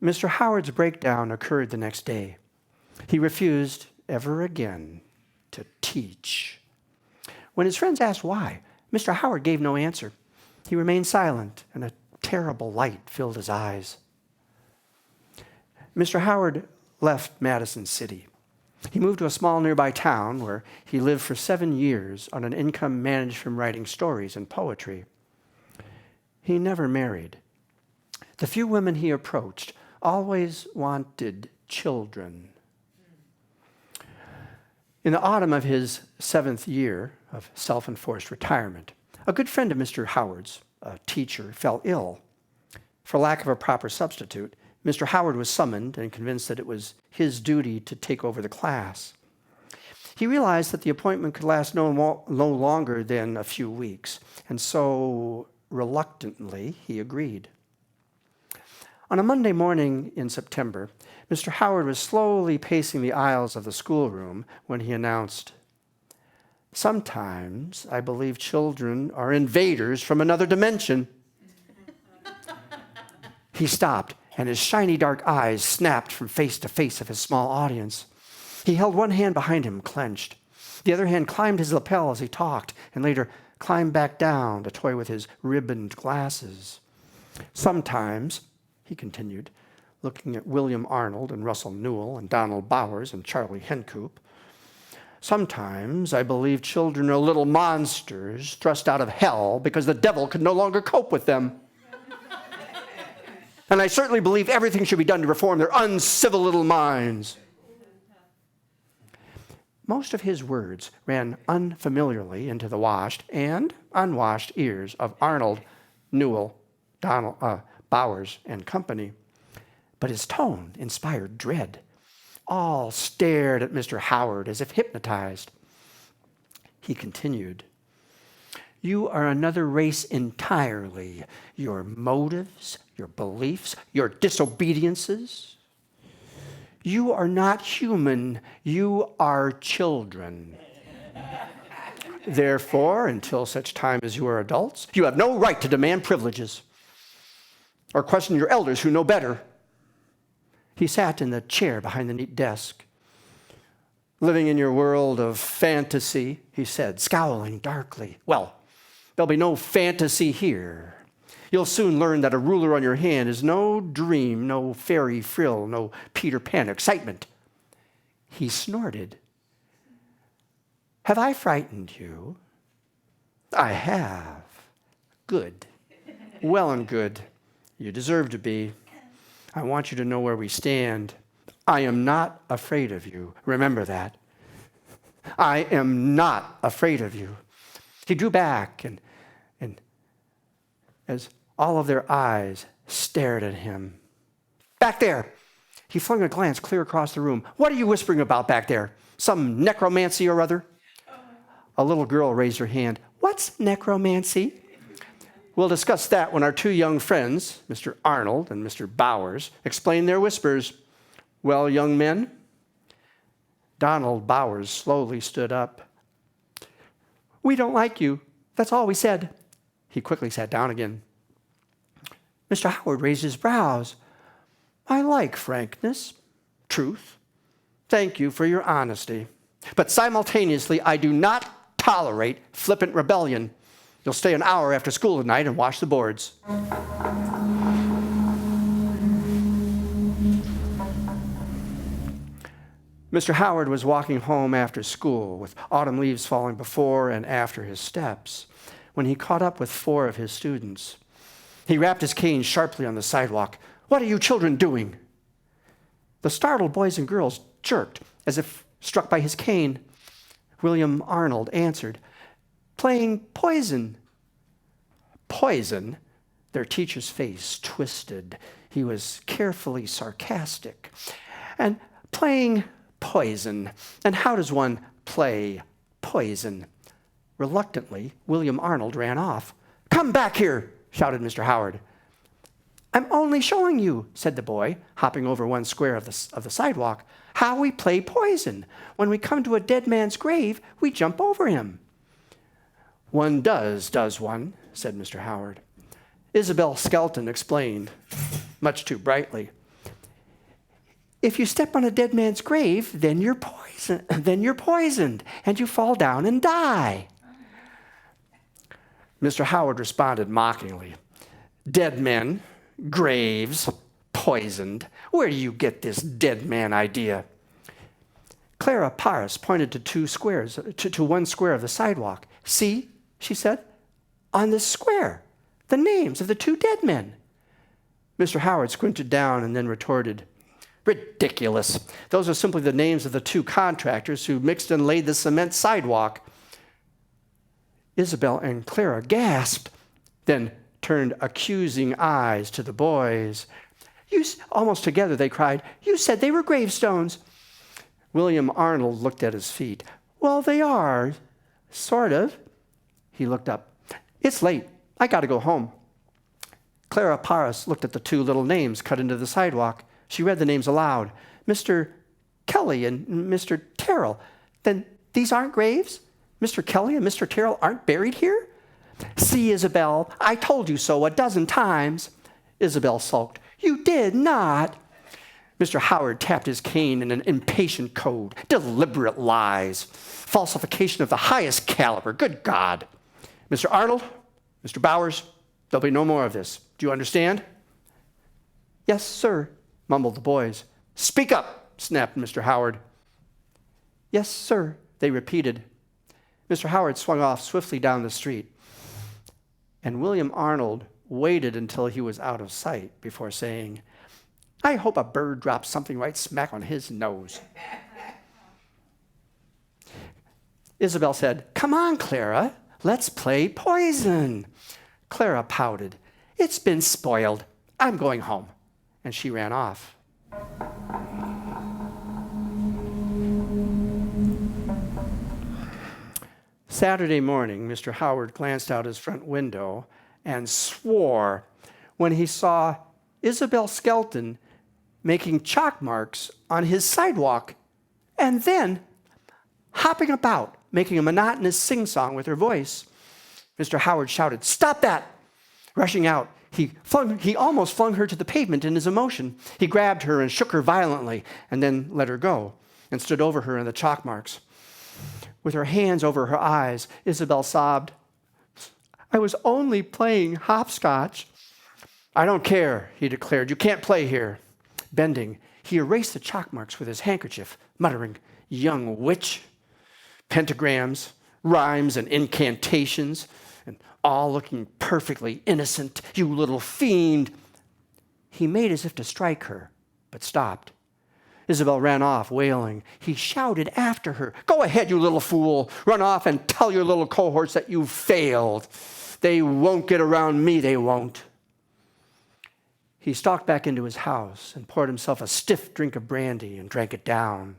Mr. Howard's breakdown occurred the next day. He refused ever again to teach. When his friends asked why, Mr. Howard gave no answer. He remained silent, and a terrible light filled his eyes. Mr. Howard left Matheson City. He moved to a small nearby town where he lived for 7 years on an income managed from writing stories and poetry. He never married. The few women he approached always wanted children. In the autumn of his 7th year of self-enforced retirement, a good friend of Mr. Howard's, a teacher, fell ill. For lack of a proper substitute, Mr. Howard was summoned and convinced that it was his duty to take over the class. He realized that the appointment could last no longer than a few weeks, and so reluctantly he agreed. On a Monday morning in September, Mr. Howard was slowly pacing the aisles of the schoolroom when he announced, "Sometimes I believe children are invaders from another dimension." He stopped, and his shiny dark eyes snapped from face to face of his small audience. He held one hand behind him, clenched. The other hand climbed his lapel as he talked, and later climbed back down to toy with his ribboned glasses. "Sometimes," he continued, looking at William Arnold and Russell Newell and Donald Bowers and Charlie Hencoop, "sometimes I believe children are little monsters thrust out of hell because the devil could no longer cope with them. And I certainly believe everything should be done to reform their uncivil little minds." Most of his words ran unfamiliarly into the washed and unwashed ears of Arnold, Newell, Bowers, and company. But his tone inspired dread. All stared at Mr. Howard as if hypnotized. He continued, "You are another race entirely. Your motives, your beliefs, your disobediences. You are not human. You are children. Therefore, until such time as you are adults, you have no right to demand privileges or question your elders who know better." He sat in the chair behind the neat desk. "Living in your world of fantasy," he said, scowling darkly. "Well, there'll be no fantasy here. You'll soon learn that a ruler on your hand is no dream, no fairy frill, no Peter Pan excitement." He snorted. "Have I frightened you?" "I have." "Good. Well and good. You deserve to be. I want you to know where we stand. I am not afraid of you. Remember that. I am not afraid of you." He drew back, and as all of their eyes stared at him. "Back there!" He flung a glance clear across the room. "What are you whispering about back there? Some necromancy or other?" A little girl raised her hand. "What's necromancy?" "We'll discuss that when our two young friends, Mr. Arnold and Mr. Bowers, explain their whispers. Well, young men?" Donald Bowers slowly stood up. "We don't like you. That's all we said." He quickly sat down again. Mr. Howard raised his brows. "I like frankness, truth. Thank you for your honesty. But simultaneously, I do not tolerate flippant rebellion. You'll stay an hour after school tonight and wash the boards." Mr. Howard was walking home after school with autumn leaves falling before and after his steps when he caught up with 4 of his students. He rapped his cane sharply on the sidewalk. "What are you children doing?" The startled boys and girls jerked as if struck by his cane. William Arnold answered, "Playing poison." "Poison?" Their teacher's face twisted. He was carefully sarcastic. "And playing poison. And how does one play poison?" Reluctantly, William Arnold ran off. "Come back here," shouted Mr. Howard. "I'm only showing you," said the boy, hopping over one square of the sidewalk, "how we play poison. When we come to a dead man's grave, we jump over him." "One does one?" said Mr. Howard. Isabel Skelton explained, much too brightly. "If you step on a dead man's grave, then you're poisoned, and you fall down and die." Mr. Howard responded mockingly, "Dead men, graves, poisoned. Where do you get this dead man idea?" Clara Parris pointed to one square of the sidewalk. "See," she said, "on this square, the names of the 2 dead men." Mr. Howard squinted down and then retorted, "Ridiculous. Those are simply the names of the 2 contractors who mixed and laid the cement sidewalk." Isabel and Clara gasped, then turned accusing eyes to the boys. Almost together they cried, "You said they were gravestones." William Arnold looked at his feet. "Well, they are, sort of." He looked up. "It's late. I got to go home." Clara Parris looked at the two little names cut into the sidewalk. She read the names aloud. Mr. Kelly and Mr. Terrell. Then these aren't graves? Mr. Kelly and Mr. Terrell aren't buried here? See, Isabel, I told you so a dozen times. Isabel sulked. You did not. Mr. Howard tapped his cane in an impatient code. Deliberate lies. Falsification of the highest caliber. Good God. Mr. Arnold, Mr. Bowers, there'll be no more of this. Do you understand? Yes, sir, mumbled the boys. Speak up, snapped Mr. Howard. Yes, sir, they repeated. Mr. Howard swung off swiftly down the street, and William Arnold waited until he was out of sight before saying, I hope a bird drops something right smack on his nose. Isabel said, Come on, Clara, let's play poison. Clara pouted. It's been spoiled. I'm going home. And she ran off. Saturday morning, Mr. Howard glanced out his front window and swore when he saw Isabel Skelton making chalk marks on his sidewalk and then hopping about, making a monotonous sing-song with her voice. Mr. Howard shouted, Stop that! Rushing out, he almost flung her to the pavement in his emotion. He grabbed her and shook her violently and then let her go and stood over her in the chalk marks. With her hands over her eyes, Isabel sobbed, I was only playing hopscotch. I don't care, he declared. You can't play here. Bending, he erased the chalk marks with his handkerchief, muttering, Young witch. Pentagrams, rhymes, and incantations, and all looking perfectly innocent. You little fiend. He made as if to strike her, but stopped. Isabel ran off, wailing. He shouted after her, Go ahead, you little fool. Run off and tell your little cohorts that you failed. They won't get around me, they won't. He stalked back into his house and poured himself a stiff drink of brandy and drank it down.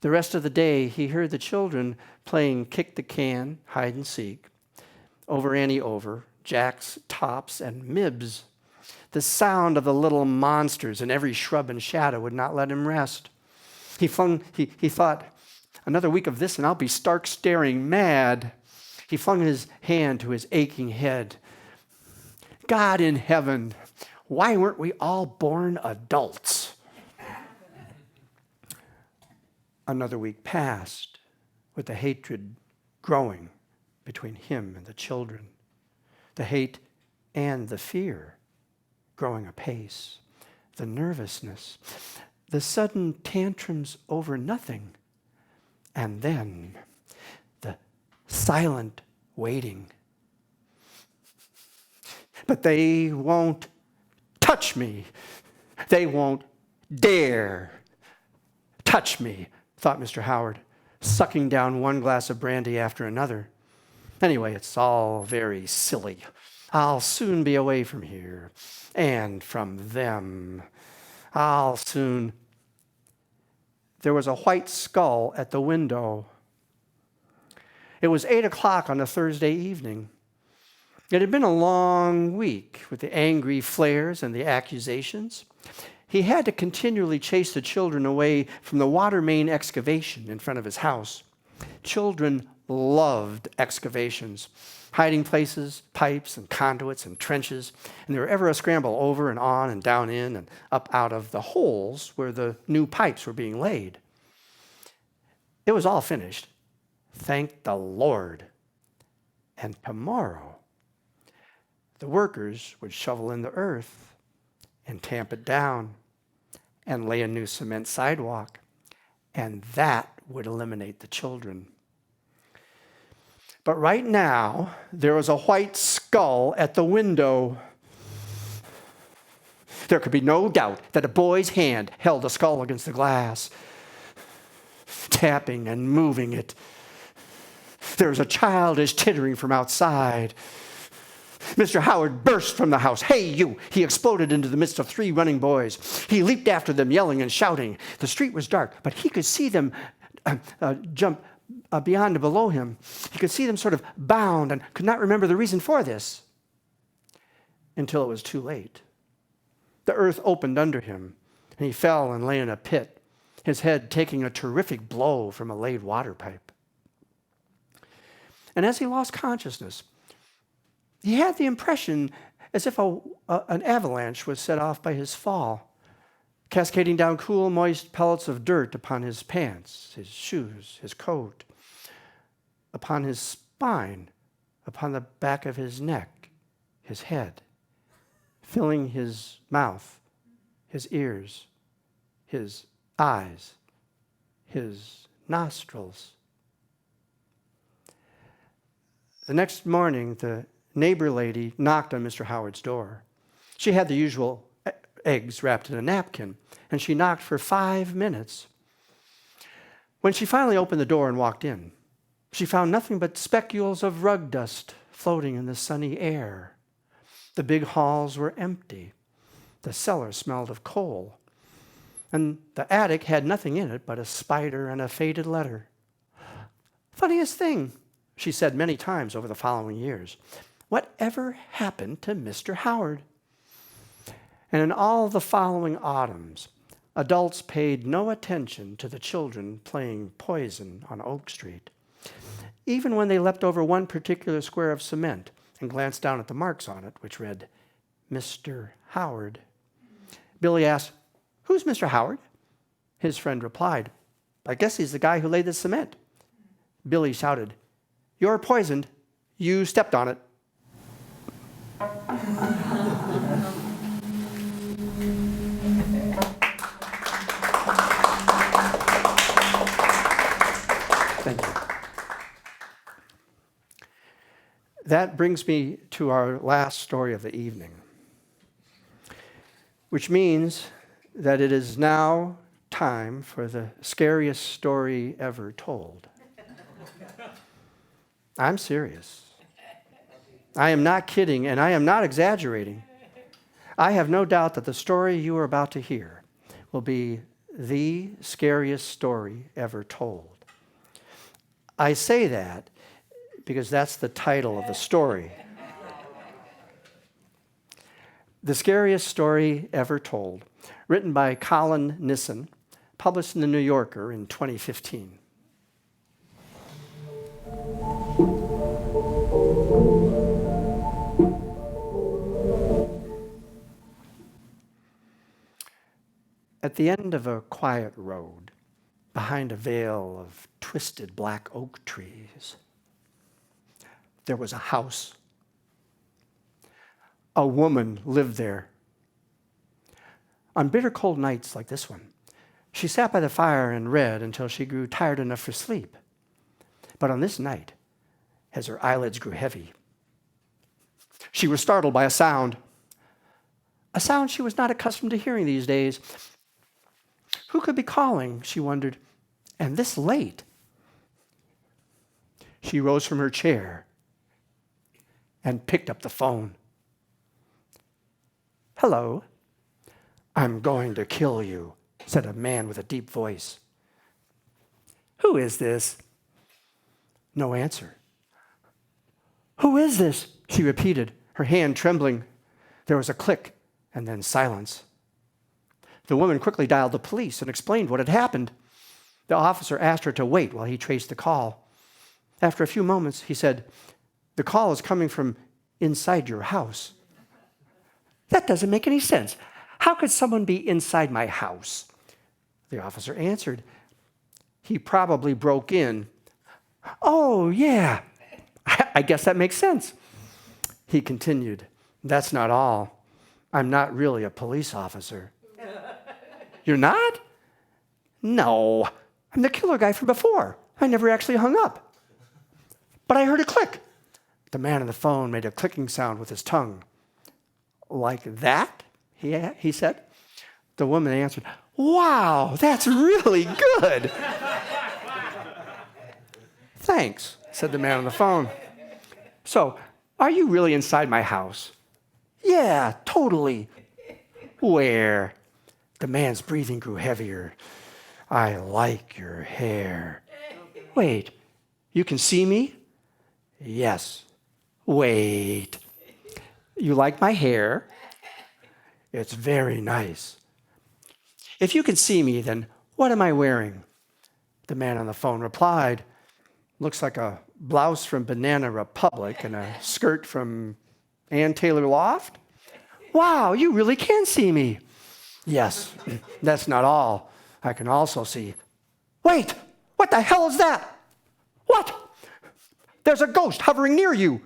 The rest of the day, he heard the children playing kick the can, hide and seek, over Annie over, jacks, tops, and mibs. The sound of the little monsters in every shrub and shadow would not let him rest. He thought, another week of this and I'll be stark staring mad. He flung his hand to his aching head. God in heaven, why weren't we all born adults? Another week passed with the hatred growing between him and the children. The hate and the fear growing apace. The nervousness, the sudden tantrums over nothing, and then the silent waiting. But they won't touch me. They won't dare touch me, thought Mr. Howard, sucking down one glass of brandy after another. Anyway, it's all very silly. I'll soon be away from here and from them. I'll soon. There was a white skull at the window. It was 8 o'clock on a Thursday evening. It had been a long week with the angry flares and the accusations. He had to continually chase the children away from the water main excavation in front of his house. Children loved excavations, hiding places, pipes and conduits and trenches, and there were ever a scramble over and on and down in and up out of the holes where the new pipes were being laid. It was all finished. Thank the Lord. And tomorrow, the workers would shovel in the earth and tamp it down and lay a new cement sidewalk, and that would eliminate the children. But right now, there was a white skull at the window. There could be no doubt that a boy's hand held the skull against the glass, tapping and moving it. There was a childish tittering from outside. Mr. Howard burst from the house. Hey, you! He exploded into the midst of 3 running boys. He leaped after them, yelling and shouting. The street was dark, but he could see them jump beyond and below him. He could see them sort of bound and could not remember the reason for this. until it was too late. The earth opened under him, and he fell and lay in a pit, his head taking a terrific blow from a laid water pipe. And as he lost consciousness, he had the impression as if an avalanche was set off by his fall, cascading down cool, moist pellets of dirt upon his pants, his shoes, his coat, upon his spine, upon the back of his neck, his head, filling his mouth, his ears, his eyes, his nostrils. The next morning, the neighbor lady knocked on Mr. Howard's door. She had the usual eggs wrapped in a napkin, and she knocked for 5 minutes. When she finally opened the door and walked in, she found nothing but specules of rug dust floating in the sunny air. The big halls were empty. The cellar smelled of coal. And the attic had nothing in it but a spider and a faded letter. Funniest thing, she said many times over the following years. Whatever happened to Mr. Howard? And in all the following autumns, adults paid no attention to the children playing poison on Oak Street. Even when they leapt over one particular square of cement and glanced down at the marks on it, which read, Mr. Howard. Billy asked, "Who's Mr. Howard?" His friend replied, "I guess he's the guy who laid the cement." Billy shouted, "You're poisoned. You stepped on it." Thank you. That brings me to our last story of the evening, which means that it is now time for the scariest story ever told. I'm serious. I am not kidding, and I am not exaggerating. I have no doubt that the story you are about to hear will be the scariest story ever told. I say that because that's the title of the story. The Scariest Story Ever Told, written by Colin Nissan, published in The New Yorker in 2015. At the end of a quiet road, behind a veil of twisted black oak trees, there was a house. A woman lived there. On bitter cold nights like this one, she sat by the fire and read until she grew tired enough for sleep. But on this night, as her eyelids grew heavy, she was startled by a sound she was not accustomed to hearing these days. Who could be calling, she wondered, and this late? She rose from her chair and picked up the phone. "Hello. I'm going to kill you," said a man with a deep voice. "Who is this?" No answer. "Who is this?" she repeated, her hand trembling. There was a click and then silence. The woman quickly dialed the police and explained what had happened. The officer asked her to wait while he traced the call. After a few moments, he said, "The call is coming from inside your house." "That doesn't make any sense. How could someone be inside my house?" The officer answered, "He probably broke in." "Oh, yeah. I guess that makes sense." He continued, "That's not all. I'm not really a police officer." "You're not?" "No. I'm the killer guy from before. I never actually hung up." "But I heard a click." The man on the phone made a clicking sound with his tongue. "Like that?" he said. The woman answered, "Wow, that's really good." "Thanks," said the man on the phone. "So, are you really inside my house?" "Yeah, totally." "Where?" The man's breathing grew heavier. "I like your hair." "Wait, you can see me?" "Yes." "Wait." You like my hair? It's very nice. If you can see me, then what am I wearing? The man on the phone replied, looks like a blouse from Banana Republic and a skirt from Ann Taylor Loft. Wow, you really can see me. Yes, that's not all. I can also see. Wait, what the hell is that? What? There's a ghost hovering near you.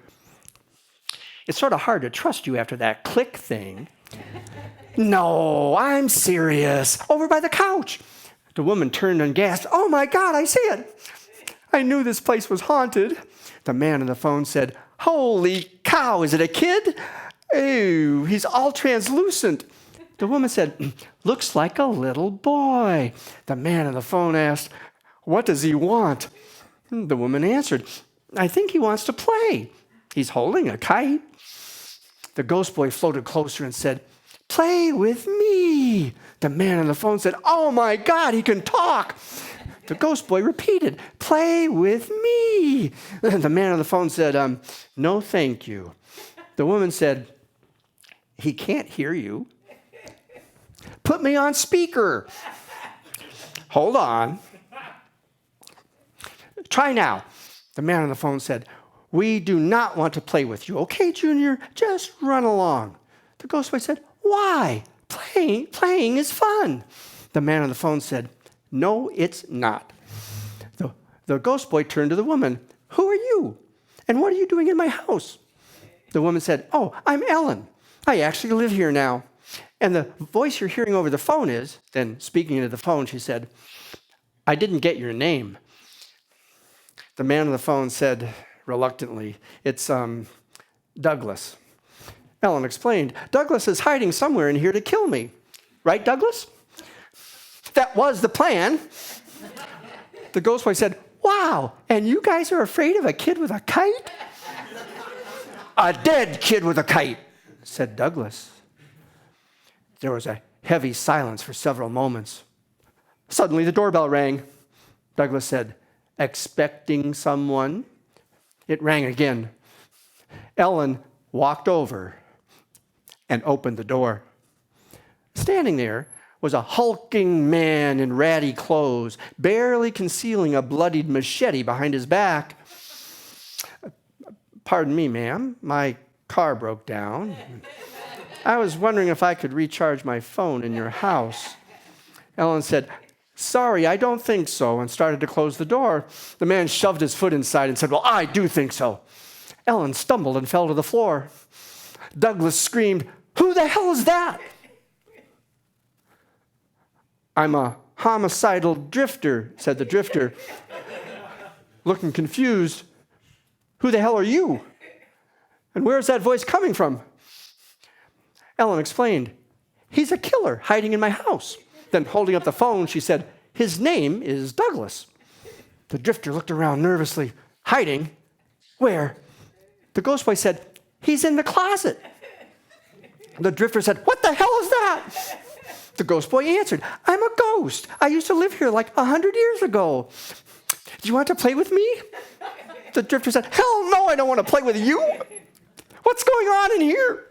It's sort of hard to trust you after that click thing. No, I'm serious. Over by the couch. The woman turned and gasped, oh my God, I see it. I knew this place was haunted. The man on the phone said, holy cow, is it a kid? Oh, he's all translucent. The woman said, looks like a little boy. The man on the phone asked, what does he want? The woman answered, I think he wants to play. He's holding a kite. The ghost boy floated closer and said, play with me. The man on the phone said, oh my God, he can talk. The ghost boy repeated, play with me. The man on the phone said, no, thank you. The woman said, he can't hear you. Put me on speaker. Hold on. Try now. The man on the phone said, we do not want to play with you. Okay, Junior, just run along. The ghost boy said, why? Playing is fun. The man on the phone said, no, it's not. The ghost boy turned to the woman. Who are you? And what are you doing in my house? The woman said, oh, I'm Ellen. I actually live here now. And the voice you're hearing over the phone is, then speaking into the phone, she said, I didn't get your name. The man on the phone said reluctantly, it's Douglas. Ellen explained, Douglas is hiding somewhere in here to kill me. Right, Douglas? That was the plan. The ghost boy said, wow, and you guys are afraid of a kid with a kite? A dead kid with a kite, said Douglas. There was a heavy silence for several moments. Suddenly the doorbell rang. Douglas said, expecting someone? It rang again. Ellen walked over and opened the door. Standing there was a hulking man in ratty clothes, barely concealing a bloodied machete behind his back. Pardon me, ma'am, my car broke down. I was wondering if I could recharge my phone in your house. Ellen said, sorry, I don't think so, and started to close the door. The man shoved his foot inside and said, well, I do think so. Ellen stumbled and fell to the floor. Douglas screamed, who the hell is that? I'm a homicidal drifter, said the drifter, looking confused. Who the hell are you? And where is that voice coming from? Ellen explained, he's a killer hiding in my house. Then holding up the phone, she said, his name is Douglas. The drifter looked around nervously. Hiding? Where? The ghost boy said, he's in the closet. The drifter said, what the hell is that? The ghost boy answered, I'm a ghost. I used to live here like 100 years ago. Do you want to play with me? The drifter said, hell no, I don't want to play with you. What's going on in here?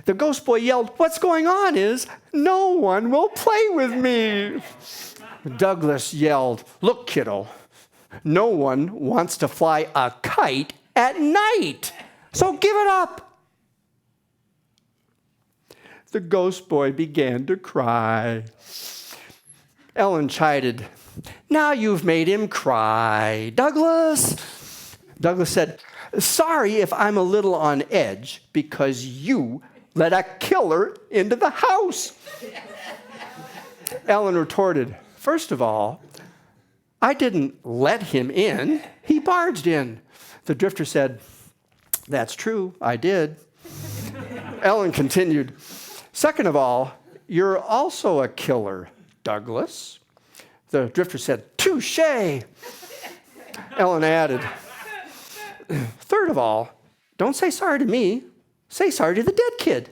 The ghost boy yelled, what's going on is no one will play with me. Douglas yelled, look, kiddo, no one wants to fly a kite at night, so give it up. The ghost boy began to cry. Ellen chided, now you've made him cry. Douglas! Douglas said, sorry if I'm a little on edge because you let a killer into the house. Ellen retorted, first of all, I didn't let him in. He barged in. The drifter said, that's true, I did. Ellen continued, second of all, you're also a killer, Douglas. The drifter said, touché. Ellen added, third of all, don't say sorry to me. Say sorry to the dead kid.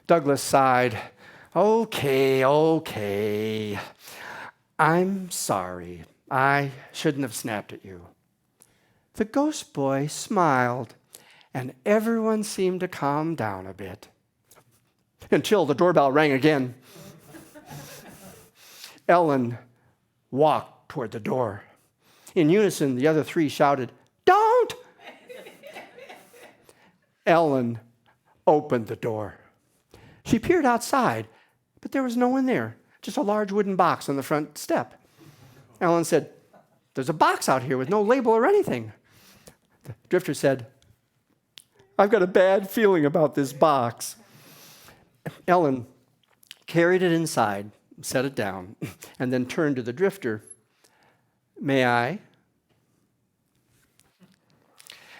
Douglas sighed. Okay. I'm sorry. I shouldn't have snapped at you. The ghost boy smiled. and everyone seemed to calm down a bit until the doorbell rang again. Ellen walked toward the door. In unison, the other three shouted, "Don't!" Ellen opened the door. She peered outside, but there was no one there, just a large wooden box on the front step. Ellen said, "There's a box out here with no label or anything." The drifter said, "I've got a bad feeling about this box." Ellen carried it inside, set it down, and then turned to the drifter. "May I?"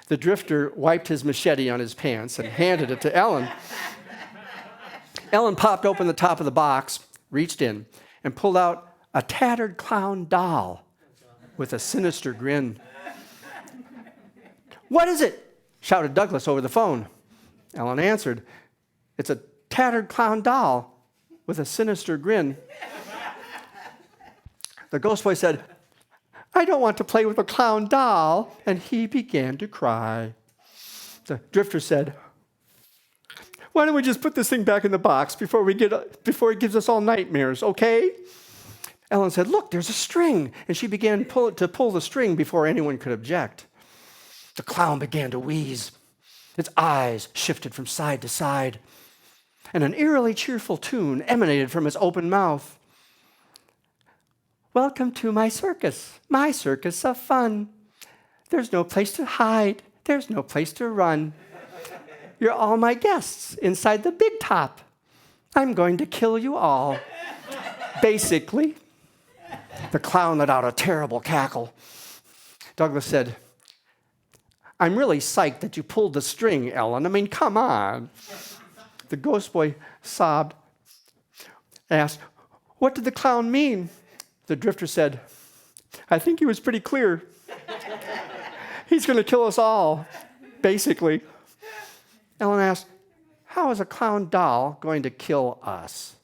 The drifter wiped his machete on his pants and handed it to Ellen. Ellen popped open the top of the box, reached in, and pulled out a tattered clown doll with a sinister grin. "What is it?" shouted Douglas over the phone. Ellen answered, "It's a tattered clown doll with a sinister grin." The ghost boy said, "I don't want to play with a clown doll," and he began to cry. The drifter said, "Why don't we just put this thing back in the box before it gives us all nightmares, okay?" Ellen said, "Look, there's a string," and she began to pull the string before anyone could object. The clown began to wheeze. Its eyes shifted from side to side, and an eerily cheerful tune emanated from its open mouth. "Welcome to my circus of fun. There's no place to hide, there's no place to run. You're all my guests inside the big top. I'm going to kill you all, basically." The clown let out a terrible cackle. Douglas said, "I'm really psyched that you pulled the string, Ellen. I mean, come on." The ghost boy sobbed, asked, "What did the clown mean?" The drifter said, "I think he was pretty clear. He's going to kill us all, basically." Ellen asked, "How is a clown doll going to kill us?"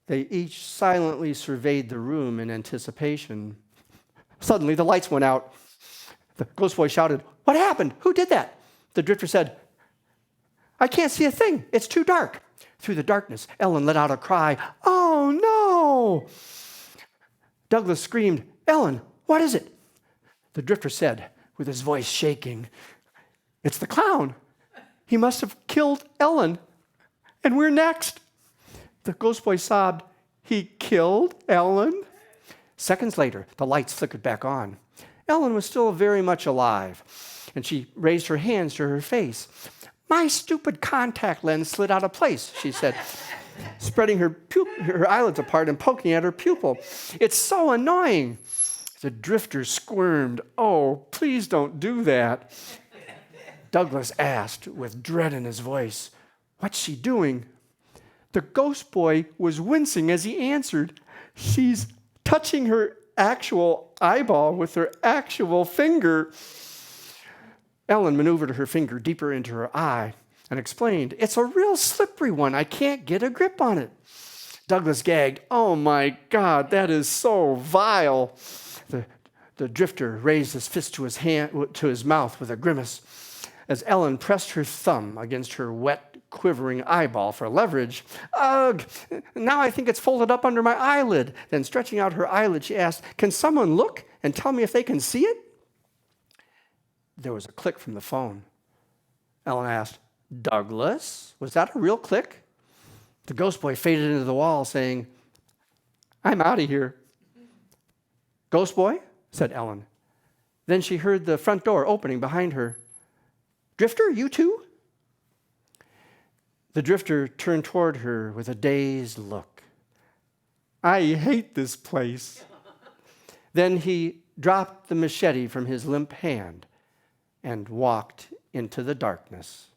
They each silently surveyed the room in anticipation. Suddenly, the lights went out. The ghost boy shouted, "What happened? Who did that?" The drifter said, "I can't see a thing. It's too dark." Through the darkness, Ellen let out a cry, "Oh, no!" Douglas screamed, "Ellen, what is it?" The drifter said, with his voice shaking, "It's the clown. He must have killed Ellen, and we're next." The ghost boy sobbed, "He killed Ellen?" Seconds later, the lights flickered back on. Ellen was still very much alive, and she raised her hands to her face. "My stupid contact lens slid out of place," she said, spreading her eyelids apart and poking at her pupil. "It's so annoying." The drifter squirmed. "Oh, please don't do that." Douglas asked with dread in his voice, "What's she doing?" The ghost boy was wincing as he answered, "She's touching her actual eyeball with her actual finger." Ellen maneuvered her finger deeper into her eye and explained, "It's a real slippery one. I can't get a grip on it." Douglas gagged. "Oh my God, that is so vile." The drifter raised his fist to his mouth with a grimace. As Ellen pressed her thumb against her wet, quivering eyeball for leverage, "Ugh, now I think it's folded up under my eyelid." Then stretching out her eyelid, she asked, "Can someone look and tell me if they can see it?" There was a click from the phone. Ellen asked, "Douglas, was that a real click?" The ghost boy faded into the wall, saying, "I'm out of here." "Ghost boy?" said Ellen. Then she heard the front door opening behind her. "Drifter, you too?" The drifter turned toward her with a dazed look. "I hate this place." Then he dropped the machete from his limp hand and walked into the darkness.